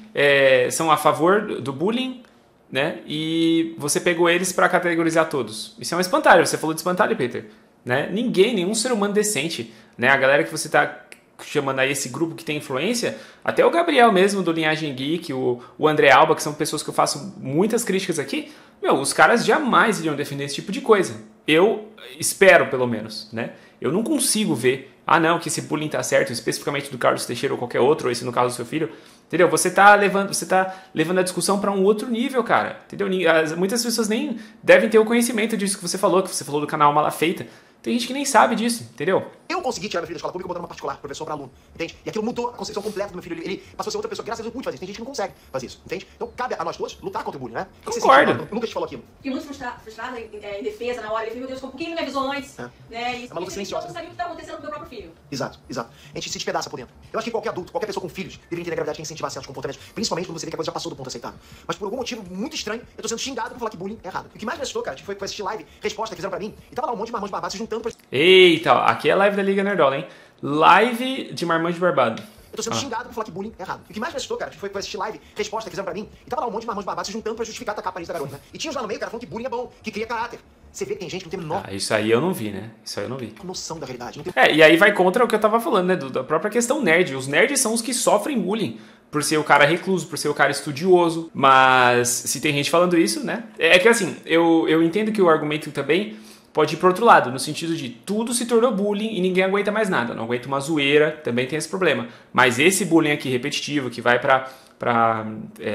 são a favor do bullying, né? E você pegou eles pra categorizar todos. Isso é um espantalho, você falou de espantalho, Peter, né? Nenhum ser humano decente, né? A galera que você tá chamando aí esse grupo que tem influência, até o Gabriel mesmo do Linhagem Geek, o André Alba, que são pessoas que eu faço muitas críticas aqui, os caras jamais iriam defender esse tipo de coisa. Eu espero, pelo menos, né? Eu não consigo ver, não, que esse bullying tá certo, especificamente do Carlos Teixeira ou qualquer outro, ou esse no caso do seu filho, entendeu? Você tá levando a discussão para um outro nível, cara, entendeu? Muitas pessoas nem devem ter o conhecimento disso que você falou do canal Malafeita. Tem gente que nem sabe disso, entendeu? Eu consegui tirar meu filho da escola pública botando uma particular, professor para aluno, entende? E aquilo mudou a concepção completa do meu filho. Ele passou a ser outra pessoa. Graças a Deus eu pude fazer isso. Tem gente que não consegue fazer isso, entende? Então cabe a nós todos lutar contra o bullying, né? Concordo. Nunca te falou aquilo. Fiquei muito frustrada em defesa na hora. Ele falou, meu Deus, por que ele me avisou antes? Né? E uma luta silenciosa. Eu não sabia o que estava acontecendo com o meu próprio filho. Exato. A gente se despedaça por dentro. Eu acho que qualquer adulto, qualquer pessoa com filhos, deveria entender a gravidade de incentivar certos comportamentos, principalmente quando você vê que a coisa já passou do ponto aceitável. Mas por algum motivo muito estranho, eu tô sendo xingado por falar que bullying é errado. E o que mais me assustou, cara, foi assistir live, resposta que fizeram pra mim, e tava lá um monte de marmões barbados se juntando pra... Eita, aqui é a live da Liga Nerdola, hein? Live de marmão de barbado. Eu tô sendo xingado por falar que bullying é errado. E o que mais me assustou, cara, foi assistir live, resposta que fizeram pra mim, e tava lá um monte de marmões barbados se juntando pra justificar atacar a aparência da garota, né? E tinha uns lá no meio, cara, falando que bullying é bom, que cria caráter. Você vê que tem gente que não tem menor isso aí eu não vi, né? Isso aí eu não vi. noção da realidade. E aí vai contra o que eu tava falando, né? Da própria questão nerd. Os nerds são os que sofrem bullying. Por ser o cara recluso, por ser o cara estudioso. Mas se tem gente falando isso, né? É que assim, eu entendo que o argumento também pode ir pro outro lado, no sentido de tudo se tornou bullying e ninguém aguenta mais nada. Não aguenta uma zoeira, também tem esse problema. Mas esse bullying aqui repetitivo, que vai pra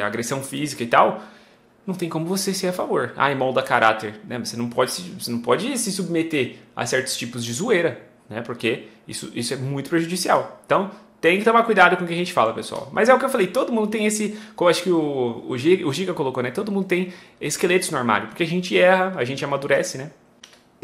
agressão física e tal, não tem como você ser a favor. Molda caráter, né? Você não pode se submeter a certos tipos de zoeira, né? Porque isso é muito prejudicial. Então, tem que tomar cuidado com o que a gente fala, pessoal. Mas é o que eu falei, todo mundo tem esse... Como acho que o Giga colocou, né? Todo mundo tem esqueletos no armário. Porque a gente erra, a gente amadurece, né?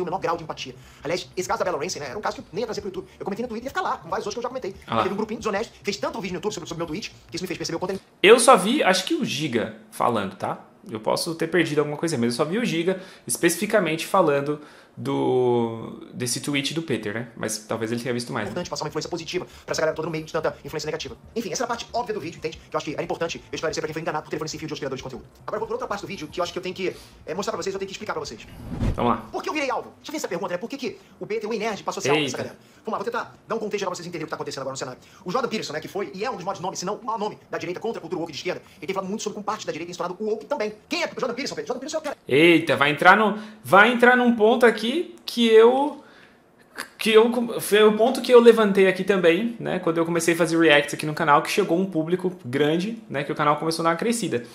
O menor grau de empatia. Aliás, esse caso da Bella Ramsey, né? Era um caso que eu nem ia trazer pro YouTube. Eu comentei no Twitter e ia ficar lá, com vários outros que eu já comentei. Teve um grupinho desonesto, fez tanto vídeo no YouTube sobre o meu tweet, que isso me fez perceber o quanto... Eu só vi, acho que o Giga falando, tá? Eu posso ter perdido alguma coisa, mas eu só vi o Giga especificamente falando desse tweet do Peter, né? Mas talvez ele tenha visto mais. É importante passar uma influência positiva pra essa galera toda no meio de tanta influência negativa. Enfim, essa é a parte óbvia do vídeo, entende? Que eu acho que era importante eu esclarecer pra quem foi enganado por telefone sem fio de outros criadores de conteúdo. Agora eu vou por outra parte do vídeo que eu acho que eu tenho que mostrar pra vocês, eu tenho que explicar pra vocês. Vamos lá. Por que eu virei alvo? Deixa eu ver essa pergunta, né? Por que o Peter, o nerd, passou a ser alvo dessa galera? Vamos lá, vou tentar dar um contexto geral pra vocês entenderem o que tá acontecendo agora no cenário. O Jordan Peterson, né, que foi e é um dos maiores nomes, se não o maior nome da direita contra a cultura woke de esquerda, ele tem falado muito sobre como parte da direita tem se tornado o woke também. Quem é o Jordan Peterson, Pedro? Jordan Peterson é o cara... Eita, vai entrar num ponto aqui foi o ponto que eu levantei aqui também, né, quando eu comecei a fazer reacts aqui no canal, que chegou um público grande, né, que o canal começou a dar uma crescida.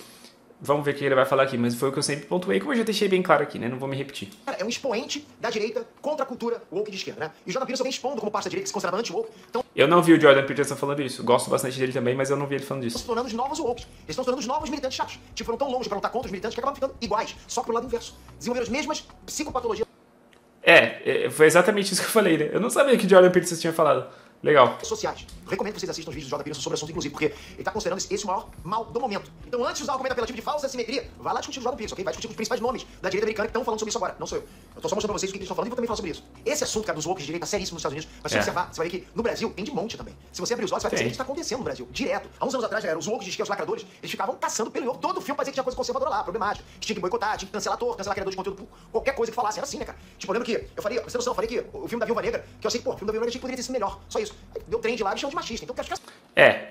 Vamos ver o que ele vai falar aqui, mas foi o que eu sempre pontuei, como eu já deixei bem claro aqui, né, não vou me repetir. É um expoente da direita contra a cultura woke de esquerda, né, e o Jordan Peterson vem expondo como parte da direita que se considerava anti-woke. Então, eu não vi o Jordan Peterson falando isso, gosto bastante dele também, mas eu não vi ele falando disso. Estão se tornando os novos woke, eles estão se tornando os novos militantes chatos. Tipo, foram tão longe pra lutar contra os militantes que acabaram ficando iguais, só pro lado inverso. Desenvolveram as mesmas psicopatologias. Foi exatamente isso que eu falei, né? Eu não sabia que Jordan Peterson tinha falado. Legal. Sociais. Eu recomendo que vocês assistam os vídeos do Jordan Peterson sobre o assunto, inclusive, porque ele tá considerando esse o maior mal do momento. Então, antes de usar o argumento apelativo de falsa simetria, vai lá discutir o Jordan Peterson, ok? Vai discutir com os principais nomes da direita americana que estão falando sobre isso agora. Não sou eu. Eu tô só mostrando pra vocês o que eles estão falando e vou também falar sobre isso. Esse assunto, cara, dos woke de direita, seríssimo nos Estados Unidos. Mas se você observar, você vai ver que no Brasil tem de monte também. Se você abrir os olhos, você vai perceber que isso tá acontecendo no Brasil. Direto. Há uns anos atrás, galera, os woke de esquerda, os lacradores, eles ficavam caçando pelo ovo. Todo filme parecia que tinha coisa conservadora lá, problemática. Que tinha que boicotar, tinha que cancelar ator, cancelar criador de conteúdo por qualquer coisa que falasse. Era assim, né, cara? Tipo, eu lembro que eu falei, você não sabe, eu falei que o filme da Viúva Negra, que eu sei que, pô, o filme da Viúva Negra tinha que poderia ter sido melhor. Só isso. Aí deu trem de lá e chamam de machista. Então,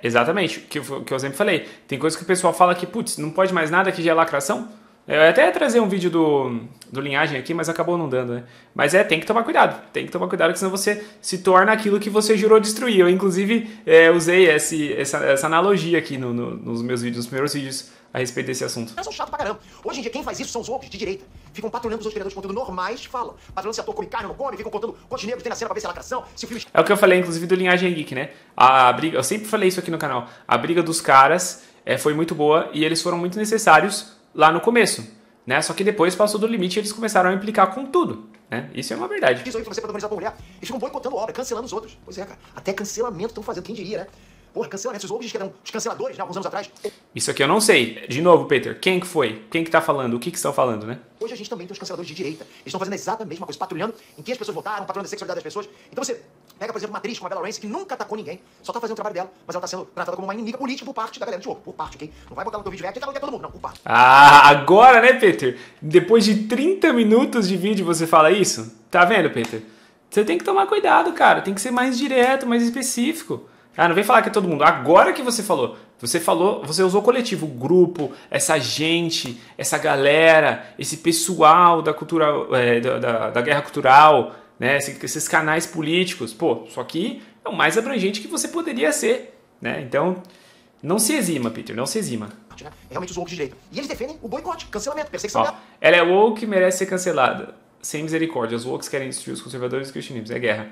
exatamente. Que eu sempre falei. Tem coisa que o pessoal fala que, putz, não pode mais nada, que já é lacração. Eu até ia trazer um vídeo do Linhagem aqui, mas acabou não dando, né? Mas tem que tomar cuidado. Tem que tomar cuidado, porque senão você se torna aquilo que você jurou destruir. Eu, inclusive, usei essa analogia aqui nos meus vídeos, nos primeiros vídeos a respeito desse assunto. São chato pra caramba. Hoje em dia, quem faz isso são os woke de direita. Ficam patrulhando os outros criadores de conteúdo normais, falam. Patrulhando se ator come carne ou não come, ficam contando quantos negros tem na cena pra ver se é lacração, se o filme... É o que eu falei, inclusive, do Linhagem Geek, né? A briga, eu sempre falei isso aqui no canal. A briga dos caras foi muito boa e eles foram muito necessários lá no começo, né? Só que depois passou do limite e eles começaram a implicar com tudo, né? Isso é uma verdade. Isso aí, pra você protagonizar tua mulher, eles ficam boicotando obra, cancelando os outros. Pois é, cara. Até cancelamento estão fazendo, quem diria, né? Porra, cancelamento. Os woke que eram os canceladores, né, alguns anos atrás. Isso aqui eu não sei. De novo, Peter, quem que foi? Quem que tá falando? O que estão falando, né? Hoje a gente também tem os canceladores de direita. Eles estão fazendo exatamente a mesma coisa, patrulhando em que as pessoas votaram, patrulhando a sexualidade das pessoas. Então você pega, por exemplo, uma atriz como a Bella Ramsey, que nunca atacou ninguém, só tá fazendo o trabalho dela, mas ela tá sendo tratada como uma inimiga política por parte da galera de woke. Por parte, ok? Não vai botar no teu vídeo react e ela todo mundo, não, por parte. Ah, agora, né, Peter? Depois de 30 minutos de vídeo você fala isso? Tá vendo, Peter? Você tem que tomar cuidado, cara. Tem que ser mais direto, mais específico. Ah, não vem falar que é todo mundo. Agora que você falou, você usou o coletivo, o grupo, essa gente, essa galera, esse pessoal da cultura, da guerra cultural, né? Esses canais políticos. Pô, isso aqui é o mais abrangente que você poderia ser, né? Então, não se exima, Peter, não se exima. É realmente os woke de direita. E eles defendem o boicote, cancelamento, perseguição dela. Ela é woke, merece ser cancelada. Sem misericórdia. Os wokes querem destruir os conservadores e os cristianismos. É guerra.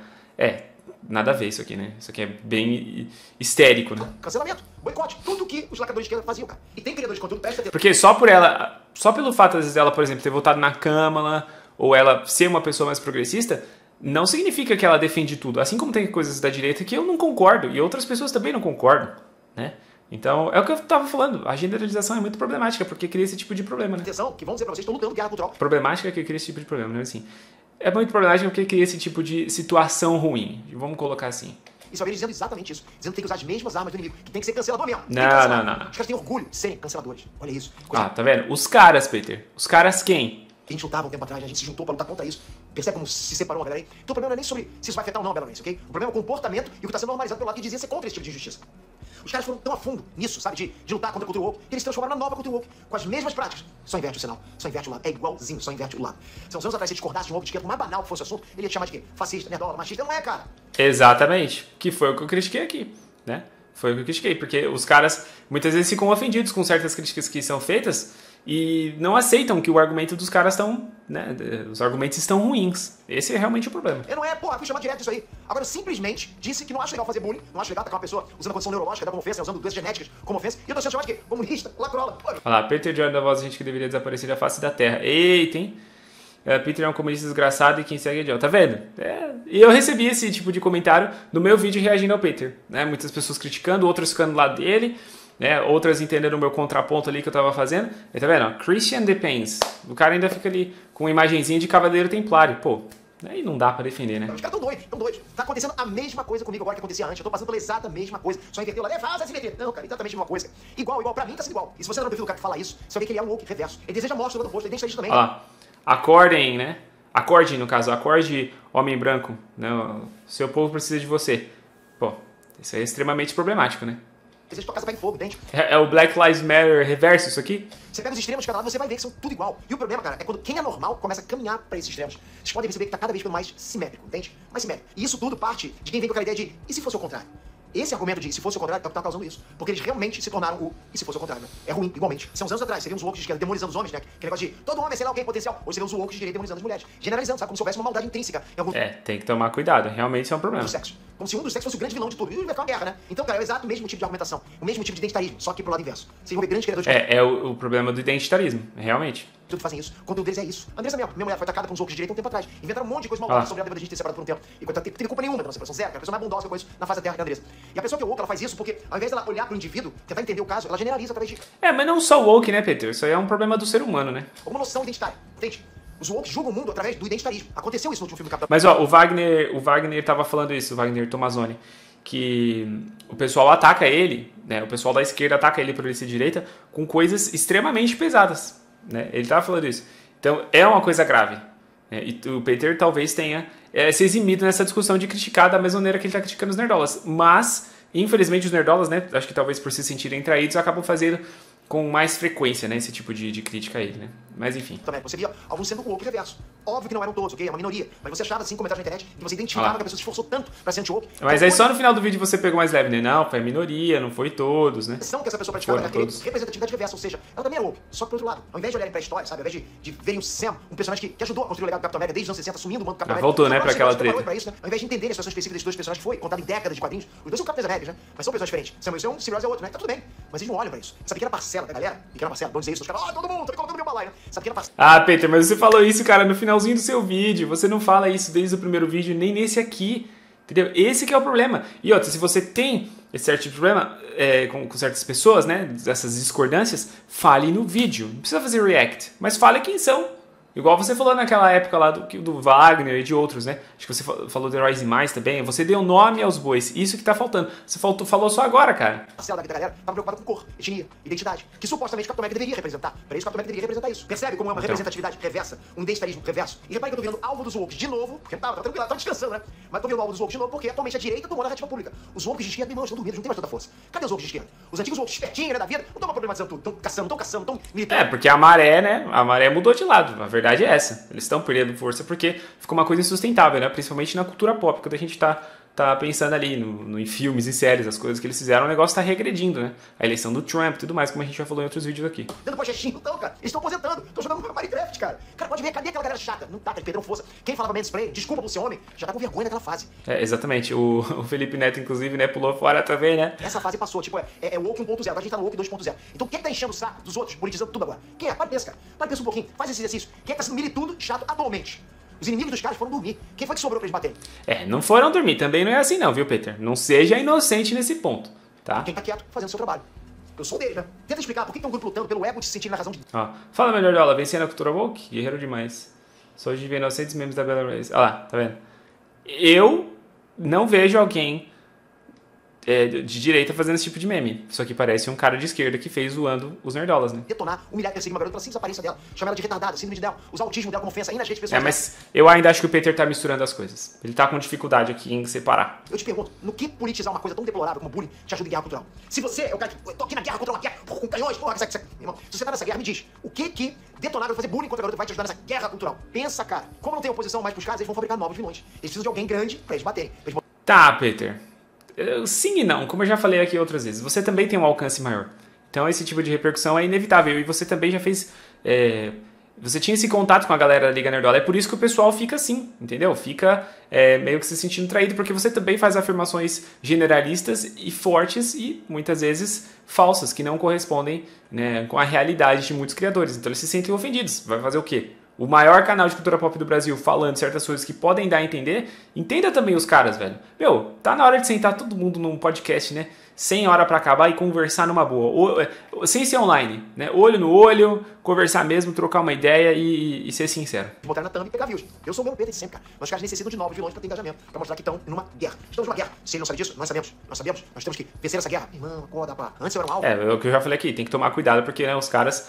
Nada a ver isso aqui, né? Isso aqui é bem histérico, né? Cancelamento, boicote, tudo que os lacradores de esquerda faziam, cara. E tem criadores de conteúdo, presta atenção. Porque só pelo fato, às vezes, dela, por exemplo, ter votado na Câmara, ou ela ser uma pessoa mais progressista, não significa que ela defende tudo. Assim como tem coisas da direita que eu não concordo, e outras pessoas também não concordam, né? Então, é o que eu tava falando. A generalização é muito problemática, porque cria esse tipo de problema, né? Atenção, que vão dizer pra vocês, estão lutando guerra cultural. Problemática é que cria esse tipo de problema, né? Assim, é muito problemático porque cria esse tipo de situação ruim. Vamos colocar assim. Isso alguém dizendo exatamente isso. Dizendo que tem que usar as mesmas armas do inimigo. Que tem que ser cancelador mesmo. Não. Os caras têm orgulho de serem canceladores. Olha isso. Tá vendo? Os caras, Peter. Os caras quem? A gente lutava um tempo atrás, a gente se juntou pra lutar contra isso. Percebe como se separou uma galera aí? Então o problema não é nem sobre se isso vai afetar ou não a Bella Ramsey, ok? O problema é o comportamento e o que tá sendo normalizado pelo lado que dizia ser contra esse tipo de injustiça. Os caras foram tão a fundo nisso, sabe? De lutar contra a cultura woke, que eles se transformaram na nova cultura woke, com as mesmas práticas. Só inverte o sinal, só inverte o lado. É igualzinho, só inverte o lado. Se uns anos atrás você discordasse de um woke de esquerda, por mais banal que fosse o assunto, ele ia te chamar de quê? Fascista, nerdola, machista. Não é, cara. Exatamente. Que foi o que eu critiquei aqui, né? Foi o que eu critiquei, porque os caras muitas vezes ficam ofendidos com certas críticas que são feitas e não aceitam que o argumento dos caras estão, né? Os argumentos estão ruins. Esse é realmente o problema. Eu não fui chamar direto isso aí. Agora, eu simplesmente disse que não acho legal fazer bullying, não acho legal atacar uma pessoa usando a condição neurológica como ofensa, usando doenças genéticas como ofensa, e eu tô sendo chamado de quê? Comunista, lacrola. Olha lá, Peter Jordan da voz, gente que deveria desaparecer da face da terra. Eita, hein? Peter é um comunista desgraçado e quem segue é idiota. Tá vendo? E eu recebi esse tipo de comentário no meu vídeo reagindo ao Peter, né? Muitas pessoas criticando, outras ficando do lado dele, né? Outras entendendo o meu contraponto ali que eu tava fazendo. E tá vendo? Christian Depends. O cara ainda fica ali com uma imagenzinha de Cavaleiro Templário. Pô, aí não dá pra defender, né? Os caras tão doidos. Tá acontecendo a mesma coisa comigo agora que acontecia antes. Eu tô passando pela exata mesma coisa. Só inverteu lá, faz assim, meter. Não, cara, exatamente a mesma coisa. Igual, pra mim tá sendo igual. E se você não perfil do cara que fala isso, você vai ver que ele é um woke reverso. Ele deseja morte no rosto, ele deixa isso também. Olha lá. Acordem, né? Acorde, no caso, acorde, homem branco. Né? O seu povo precisa de você. Pô, isso é extremamente problemático, né? Deseja que tua casa pegue fogo, entende? É o Black Lives Matter reverso isso aqui? Você pega os extremos de cada lado, você vai ver que são tudo igual. E o problema, cara, é quando quem é normal começa a caminhar pra esses extremos. Vocês podem perceber que tá cada vez ficando mais simétrico, entende? Mais simétrico. E isso tudo parte de quem vem com aquela ideia de e se fosse o contrário? Esse argumento de se fosse o contrário tá causando isso. Porque eles realmente se tornaram o e se fosse o contrário, né? É ruim, igualmente. Se uns anos atrás, você via uns woke de esquerda demonizando os homens, né? Que negócio de todo homem é, sei lá, alguém potencial. Hoje você vê os woke de direita demonizando as mulheres. Generalizando, sabe? Como se houvesse uma maldade intrínseca em alguns... tem que tomar cuidado. Realmente isso é um problema. Do sexo. Como se um dos sexos fosse o grande vilão de tudo. E vai ficar uma guerra, né? Então, cara, é o exato mesmo tipo de argumentação. O mesmo tipo de identitarismo, só que pro lado inverso. Vocês vão ver grandes criadores de... É o problema do identitarismo, realmente. tudo fazem isso. O conteúdo deles é isso. A Andressa mesmo, minha mulher foi atacada por uns woke de direita um tempo atrás. Inventaram um monte de coisa malvada sobre ela depois da gente ter separado por um tempo. E coitada, teve culpa nenhuma da nossa separação, zero. A pessoa mais bondosa que eu conheço na face da terra que é a Andressa. E a pessoa que é woke, ela faz isso porque, ao invés dela olhar pro indivíduo, tentar entender o caso, ela generaliza através de... Mas não só woke, né, Peter? Isso aí é um problema do ser humano, né? Alguma noção identitária, entende? Os woke julgam o mundo através do identitarismo. Aconteceu isso no último filme do Capitão. Mas, ó, o Wagner tava falando isso, o Wagner Tomazoni, que o pessoal ataca ele, né? O pessoal da esquerda ataca ele por ele ser direita com coisas extremamente pesadas, né? Ele tava falando isso. Então, é uma coisa grave. Né? E o Peter talvez tenha se eximido nessa discussão de criticar da mesma maneira que ele tá criticando os nerdolas. Mas, infelizmente, os nerdolas, né? Acho que talvez por se sentirem traídos, acabam fazendo com mais frequência, né? Esse tipo de crítica a ele, né? Mas enfim. Também, você via alguns sendo woke reverso. Óbvio que não eram todos, ok? É uma minoria. Mas você achava, assim, comentários na internet, que você identificava que a pessoa se esforçou tanto pra ser anti-woke. Mas aí só no final do vídeo você pegou mais leve, né? Não, foi a minoria, não foi todos, né? Que essa pessoa praticava aquele representatividade reversa, ou seja, ela também era woke. Só que por outro lado, ao invés de olharem pra história, sabe? Ao invés de verem o Sam, um personagem que ajudou a construir o legado do Capitão América desde os anos 60, assumindo o manto do Capitão América. Voltou, né, pra aquela treta. Pra isso, né? Ao invés de entenderem a situação específica desses dois personagens, que foi contada em décadas de quadrinhos, os dois são Capitães Américas, né? Mas são pessoas diferentes. Sam é um, Steve Rogers é outro, né? Tá tudo bem. Mas eles não olham pra isso. Essa pequena parcela da galera, vamos dizer isso, os caras, todo mundo, tá me colocando no meu balaio, né? Essa pequena parcela. Ah, Peter, mas você falou isso, cara, no finalzinho do seu vídeo. Você não fala isso desde o primeiro vídeo, nem nesse aqui. Entendeu? Esse que é o problema. E outra, se você tem esse certo tipo de problema com certas pessoas, né? Essas discordâncias, fale no vídeo. Não precisa fazer react, mas fale quem são. Igual você falou naquela época lá do Wagner e de outros, né? Acho que você falou do Heróis e Mais também. Você deu nome aos bois. Isso que tá faltando. Você falou só agora, cara. A parcela da galera tava preocupada com cor, etnia, identidade. Que supostamente o Capitão América deveria representar. Para isso, o Capitão América deveria representar isso. Percebe como é uma representatividade reversa? Um identitarismo reverso? E repare que eu tô vendo alvo dos woke de novo. Porque tava tranquilo, tava descansando, né? Mas tô vendo alvo dos woke de novo porque atualmente a direita tomou a narrativa pública. Os woke de esquerda, irmãos, estão dormindo, não tem mais tanta força. Cadê os woke de esquerda? Os antigos woke espertinhos, né, da vida, não estão problematizando tudo. Estão caçando, estão militando. Porque a maré, né? A maré mudou de lado. A verdade é essa. Eles estão perdendo força porque ficou uma coisa insustentável, né? Principalmente na cultura pop, quando a gente tá pensando ali em filmes e séries, as coisas que eles fizeram, o negócio tá regredindo, né? A eleição do Trump e tudo mais, como a gente já falou em outros vídeos aqui. Dando projetinho, então, cara, eles estão aposentando, estão jogando Minecraft, cara. Cara, pode ver, cadê aquela galera chata? Não tá, eles perderam força. Quem falava mansplay, desculpa por ser homem, já tá com vergonha naquela fase. Exatamente. O Felipe Neto, inclusive, né, pulou fora também, né? Essa fase passou, tipo, é woke 1.0, agora a gente tá no woke 2.0. Então quem é que tá enchendo o saco dos outros, politizando tudo agora? Quem é? Para pensa, cara. Para pensa um pouquinho, faz esse exercício. Quem é que tá sendo militudo chato atualmente? Os inimigos dos caras foram dormir. Quem foi que sobrou pra eles baterem? Não foram dormir. Também não é assim não, viu, Peter? Não seja inocente nesse ponto, tá? Quem tá quieto, fazendo seu trabalho. Eu sou dele, né? Tenta explicar por que tem um grupo lutando pelo ego de se sentir na razão de... Fala melhor dela. Vencendo a cultura woke? Guerreiro demais. Só de ver 900 memes da Bella Race. Olha lá, tá vendo? Eu não vejo alguém de direita fazendo esse tipo de meme. Isso aqui parece um cara de esquerda que fez zoando os nerdolas, né? Detonar, humilhar, perseguir uma garota pela simples aparência dela, chamar ela de retardada, síndrome de Down, usar o autismo dela como ofensa aí nas redes pessoais. Mas eu ainda acho que o Peter tá misturando as coisas. Ele tá com dificuldade aqui em separar. Eu te pergunto, no que politizar uma coisa tão deplorável como bullying te ajuda em guerra cultural? Se você é o cara que... Eu tô aqui na guerra contra uma guerra, com canhões, porra, irmão, se você tá nessa guerra, me diz, o que detonável fazer bullying contra a garota vai te ajudar nessa guerra cultural? Pensa, cara. Como não tem oposição mais pros caras, eles vão fabricar novos vilões. Eles precisam de alguém grande pra eles baterem. Tá, Peter. Sim e não, como eu já falei aqui outras vezes, você também tem um alcance maior. Então esse tipo de repercussão é inevitável. E você também já fez... Você tinha esse contato com a galera da Liga Nerdola. É por isso que o pessoal fica assim, entendeu? Fica meio que se sentindo traído, porque você também faz afirmações generalistas e fortes e muitas vezes falsas, que não correspondem, né, com a realidade de muitos criadores. Então eles se sentem ofendidos. Vai fazer o quê? O maior canal de cultura pop do Brasil falando certas coisas que podem dar a entender, entenda também os caras, velho. Meu, tá na hora de sentar todo mundo num podcast, né? Sem hora pra acabar e conversar numa boa. Sem ser online, né? Olho no olho, conversar mesmo, trocar uma ideia e ser sincero. Botar na thumb e pegar views. Eu sou o mesmo Peter de sempre, cara. Mas os caras necessitam de novos vilões pra ter engajamento, pra mostrar que estão numa guerra. Estamos numa guerra. Se ele não sabe disso, nós sabemos. Nós sabemos. Nós temos que vencer essa guerra. Irmão, acorda, pá. Antes eu era um alvo. É o que eu já falei aqui. Tem que tomar cuidado porque, né, os caras...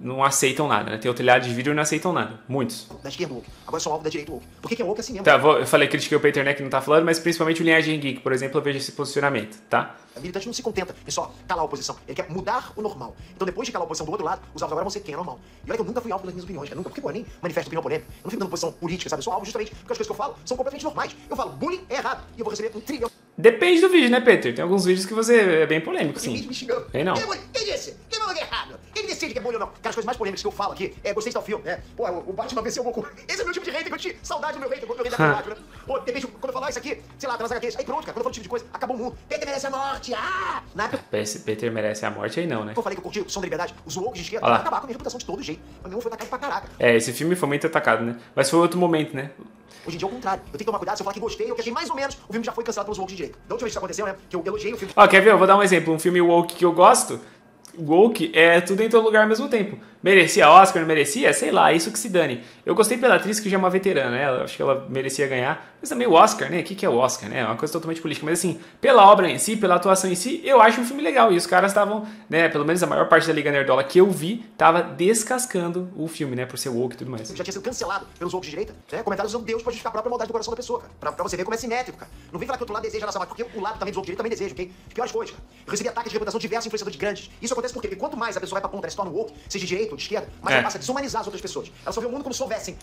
não aceitam nada, né? Tem o telhado de vidro e não aceitam nada. Muitos. Da esquerda woke. Agora são alvo da direita woke. Por que é woke assim mesmo? Tá, eu falei, critiquei o Peter, né, que não tá falando, mas principalmente o Linhagem Geek, por exemplo, eu vejo esse posicionamento, tá? A militante não se contenta em só calar a oposição. Ele quer mudar o normal. Então depois de calar a oposição do outro lado, os alvos agora vão ser quem é normal. E olha que eu nunca fui alvo das minhas opiniões, cara. Nunca. Porque eu nem manifesto opinião polêmica. Eu não fico dando posição política, sabe? Eu sou alvo justamente porque as coisas que eu falo são completamente normais. Eu falo, bullying é errado. E eu vou receber 1 trilhão. Depende do vídeo, né, Peter? Tem alguns vídeos que você é bem polêmico, sim. Me xingando. Tem não. Quem disse? Quem falou que é errado? Quem decide que é bullying ou não? Cara, as coisas mais polêmicas que eu falo aqui gostei de tal filme, Pô, o Batman venceu o Goku. Esse é o meu tipo de hater que eu tinha saudade do meu hater, da verdade, né? Pô, de repente, quando eu falar isso aqui, sei lá, tá nas HQs, aí pronto, cara, quando eu falo tipo de coisa, acabou o mundo. Peter merece a morte, Na época... Peter merece a morte aí não, né? Eu falei que eu curti o Som da Liberdade, os woke de esquerda, vai acabar com a minha reputação de todo jeito. Mas meu foi atacado pra caraca. Esse filme foi muito atacado, né? Mas foi outro momento, né? Hoje em dia é o contrário. Eu tenho que tomar cuidado se eu falar que gostei ou que achei mais ou menos, o filme já foi cancelado pelos woke de direita. Da última vez que isso aconteceu, né, que eu elogiei o filme... Quer ver? Eu vou dar um exemplo. Um filme woke que eu gosto... Woke é tudo em todo lugar ao mesmo tempo. Merecia Oscar, não merecia? Sei lá, isso que se dane. Eu gostei pela atriz que já é uma veterana, né? Acho que ela merecia ganhar. Mas também o Oscar, né? O que é o Oscar, né? É uma coisa totalmente política. Mas assim, pela obra em si, pela atuação em si, eu acho um filme legal. E os caras estavam, né? Pelo menos a maior parte da Liga Nerdola que eu vi, tava descascando o filme, né? Por ser woke e tudo mais. Já tinha sido cancelado pelos woke de direita, né? Comentários usando Deus pra justificar a própria maldade do coração da pessoa, cara. Pra você ver como é simétrico, cara. Não vem falar que o outro lado deseja a nossa morte, porque o lado também dos woke de direita também deseja, ok? As piores coisas, cara. Eu recebi ataques de reputação de diversos influenciadores grandes. Isso acontece por quê? Porque quanto mais a pessoa vai pra ponta, ela se torna woke, seja de direita ou de esquerda, mas ela passa a desumanizar as outras pessoas. Ela só vê o mundo como se houvessem...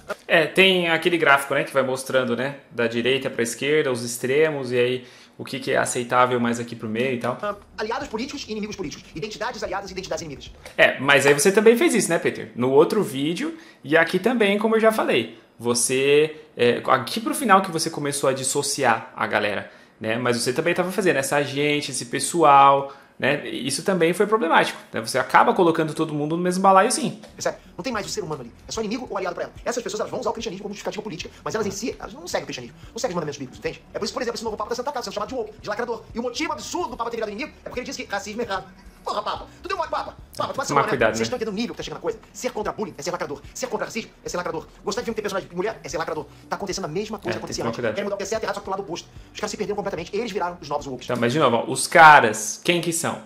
Tem aquele gráfico, né? Que vai mostrando, né? Da direita pra esquerda, os extremos, e aí o que é aceitável mais aqui pro meio e tal. Aliados políticos e inimigos políticos. Identidades aliadas e identidades inimigas. Mas aí você também fez isso, né, Peter? No outro vídeo e aqui também, como eu já falei. Você... aqui pro final que você começou a dissociar a galera, né? Mas você também estava fazendo essa gente, esse pessoal... Né? Isso também foi problemático, né? Você acaba colocando todo mundo no mesmo balaio, sim. Percebe? Não tem mais o ser humano ali. É só inimigo ou aliado pra ela. Essas pessoas elas vão usar o cristianismo como justificativa política, mas elas em si, elas não seguem o cristianismo. Não seguem os mandamentos bíblicos, entende? É por isso, por exemplo, esse novo Papa da Santa Casa sendo chamado de woke, de lacrador. E o motivo absurdo do Papa ter virado inimigo é porque ele diz que racismo é errado. Porra, Papa, tu deu mole, Papa. Papa, tu pode ser Tomar cuidado, né? Vocês estão entendendo o nível que tá chegando a coisa? Ser contra bullying é ser lacrador. Ser contra racismo é ser lacrador. Gostar de ver um personagem de mulher é ser lacrador. Tá acontecendo a mesma coisa que acontecia antes. Querem mudar o que é certo e errado, só que pro lado oposto. Os caras se perderam completamente. Eles viraram os novos woke. Tá, mas de novo, ó, os caras, quem que são?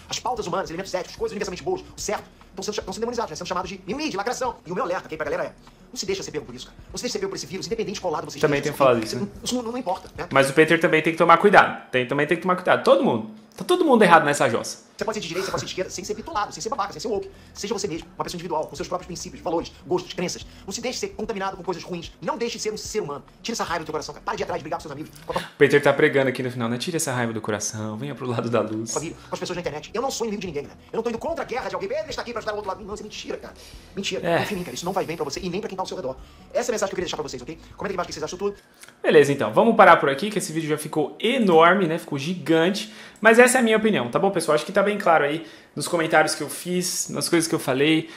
As pautas humanas, elementos éticos, coisas universalmente boas, o certo, estão sendo demonizados, né? Sendo chamados de mimimi, de lacração. E o meu alerta aqui pra galera é: não se deixa ser pego por isso, cara. Não se deixa ser pego por esse vírus, independente de qual lado você Também tenho falado isso, né? Isso não importa, né? Mas o Peter também tem que tomar cuidado. Também tem que tomar cuidado. Todo mundo. Tá todo mundo errado nessa jossa. Você pode ser de direita, você pode ser de esquerda, sem ser bitolado, sem ser babaca, sem ser woke. Seja você mesmo, uma pessoa individual, com seus próprios princípios, valores, gostos, crenças. Não se deixe ser contaminado com coisas ruins. Não deixe de ser um ser humano. Tira essa raiva do teu coração, cara. Para de ir atrás de brigar com seus amigos. O Peter tá pregando aqui no final, né? Tira essa raiva do coração, venha pro lado da luz. Família, com as pessoas na internet. Eu não sou inimigo de ninguém, né? Eu não tô indo contra a guerra de alguém. Ele está aqui pra ajudar o outro lado. Não, isso é mentira, cara. Mentira. Confia em mim, cara. Isso não vai bem pra você e nem pra quem tá ao seu redor. Essa é a mensagem que eu queria deixar pra vocês, ok? Comenta aqui embaixo o que vocês acham tudo. Beleza, então. Vamos parar por aqui, que esse vídeo já ficou enorme, né? Ficou gigante. Mas essa é a minha opinião, tá bom, pessoal? Acho que tá bem claro aí nos comentários que eu fiz, nas coisas que eu falei.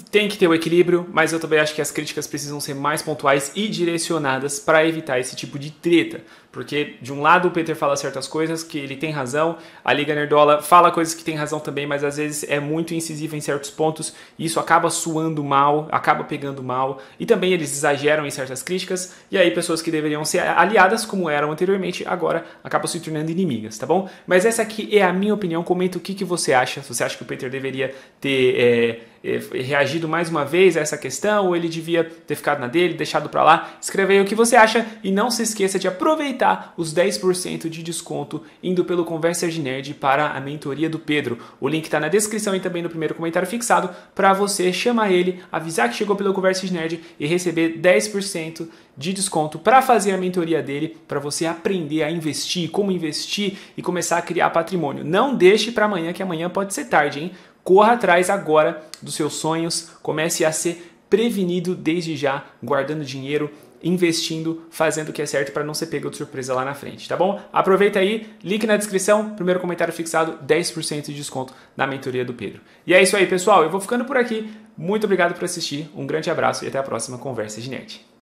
Tem que ter o equilíbrio, mas eu também acho que as críticas precisam ser mais pontuais e direcionadas para evitar esse tipo de treta. Porque, de um lado, o Peter fala certas coisas que ele tem razão, a Liga Nerdola fala coisas que tem razão também, mas às vezes é muito incisiva em certos pontos e isso acaba suando mal, acaba pegando mal. E também eles exageram em certas críticas e aí pessoas que deveriam ser aliadas, como eram anteriormente, agora acabam se tornando inimigas, tá bom? Mas essa aqui é a minha opinião. Comenta o que você acha. Se você acha que o Peter deveria ter reagido mais uma vez a essa questão, ou ele devia ter ficado na dele, deixado pra lá. Escreve aí o que você acha e não se esqueça de aproveitar os 10% de desconto indo pelo Conversa de Nerd para a mentoria do Pedro. O link tá na descrição e também no primeiro comentário fixado para você chamar ele, avisar que chegou pelo Conversa de Nerd e receber 10% de desconto para fazer a mentoria dele, para você aprender a investir, como investir e começar a criar patrimônio. Não deixe para amanhã, que amanhã pode ser tarde, hein? Corra atrás agora dos seus sonhos, comece a ser prevenido desde já, guardando dinheiro, investindo, fazendo o que é certo para não ser pego de surpresa lá na frente, tá bom? Aproveita aí, link na descrição, primeiro comentário fixado, 10% de desconto na mentoria do Pedro. E é isso aí, pessoal, eu vou ficando por aqui. Muito obrigado por assistir, um grande abraço e até a próxima Conversa de Nerd.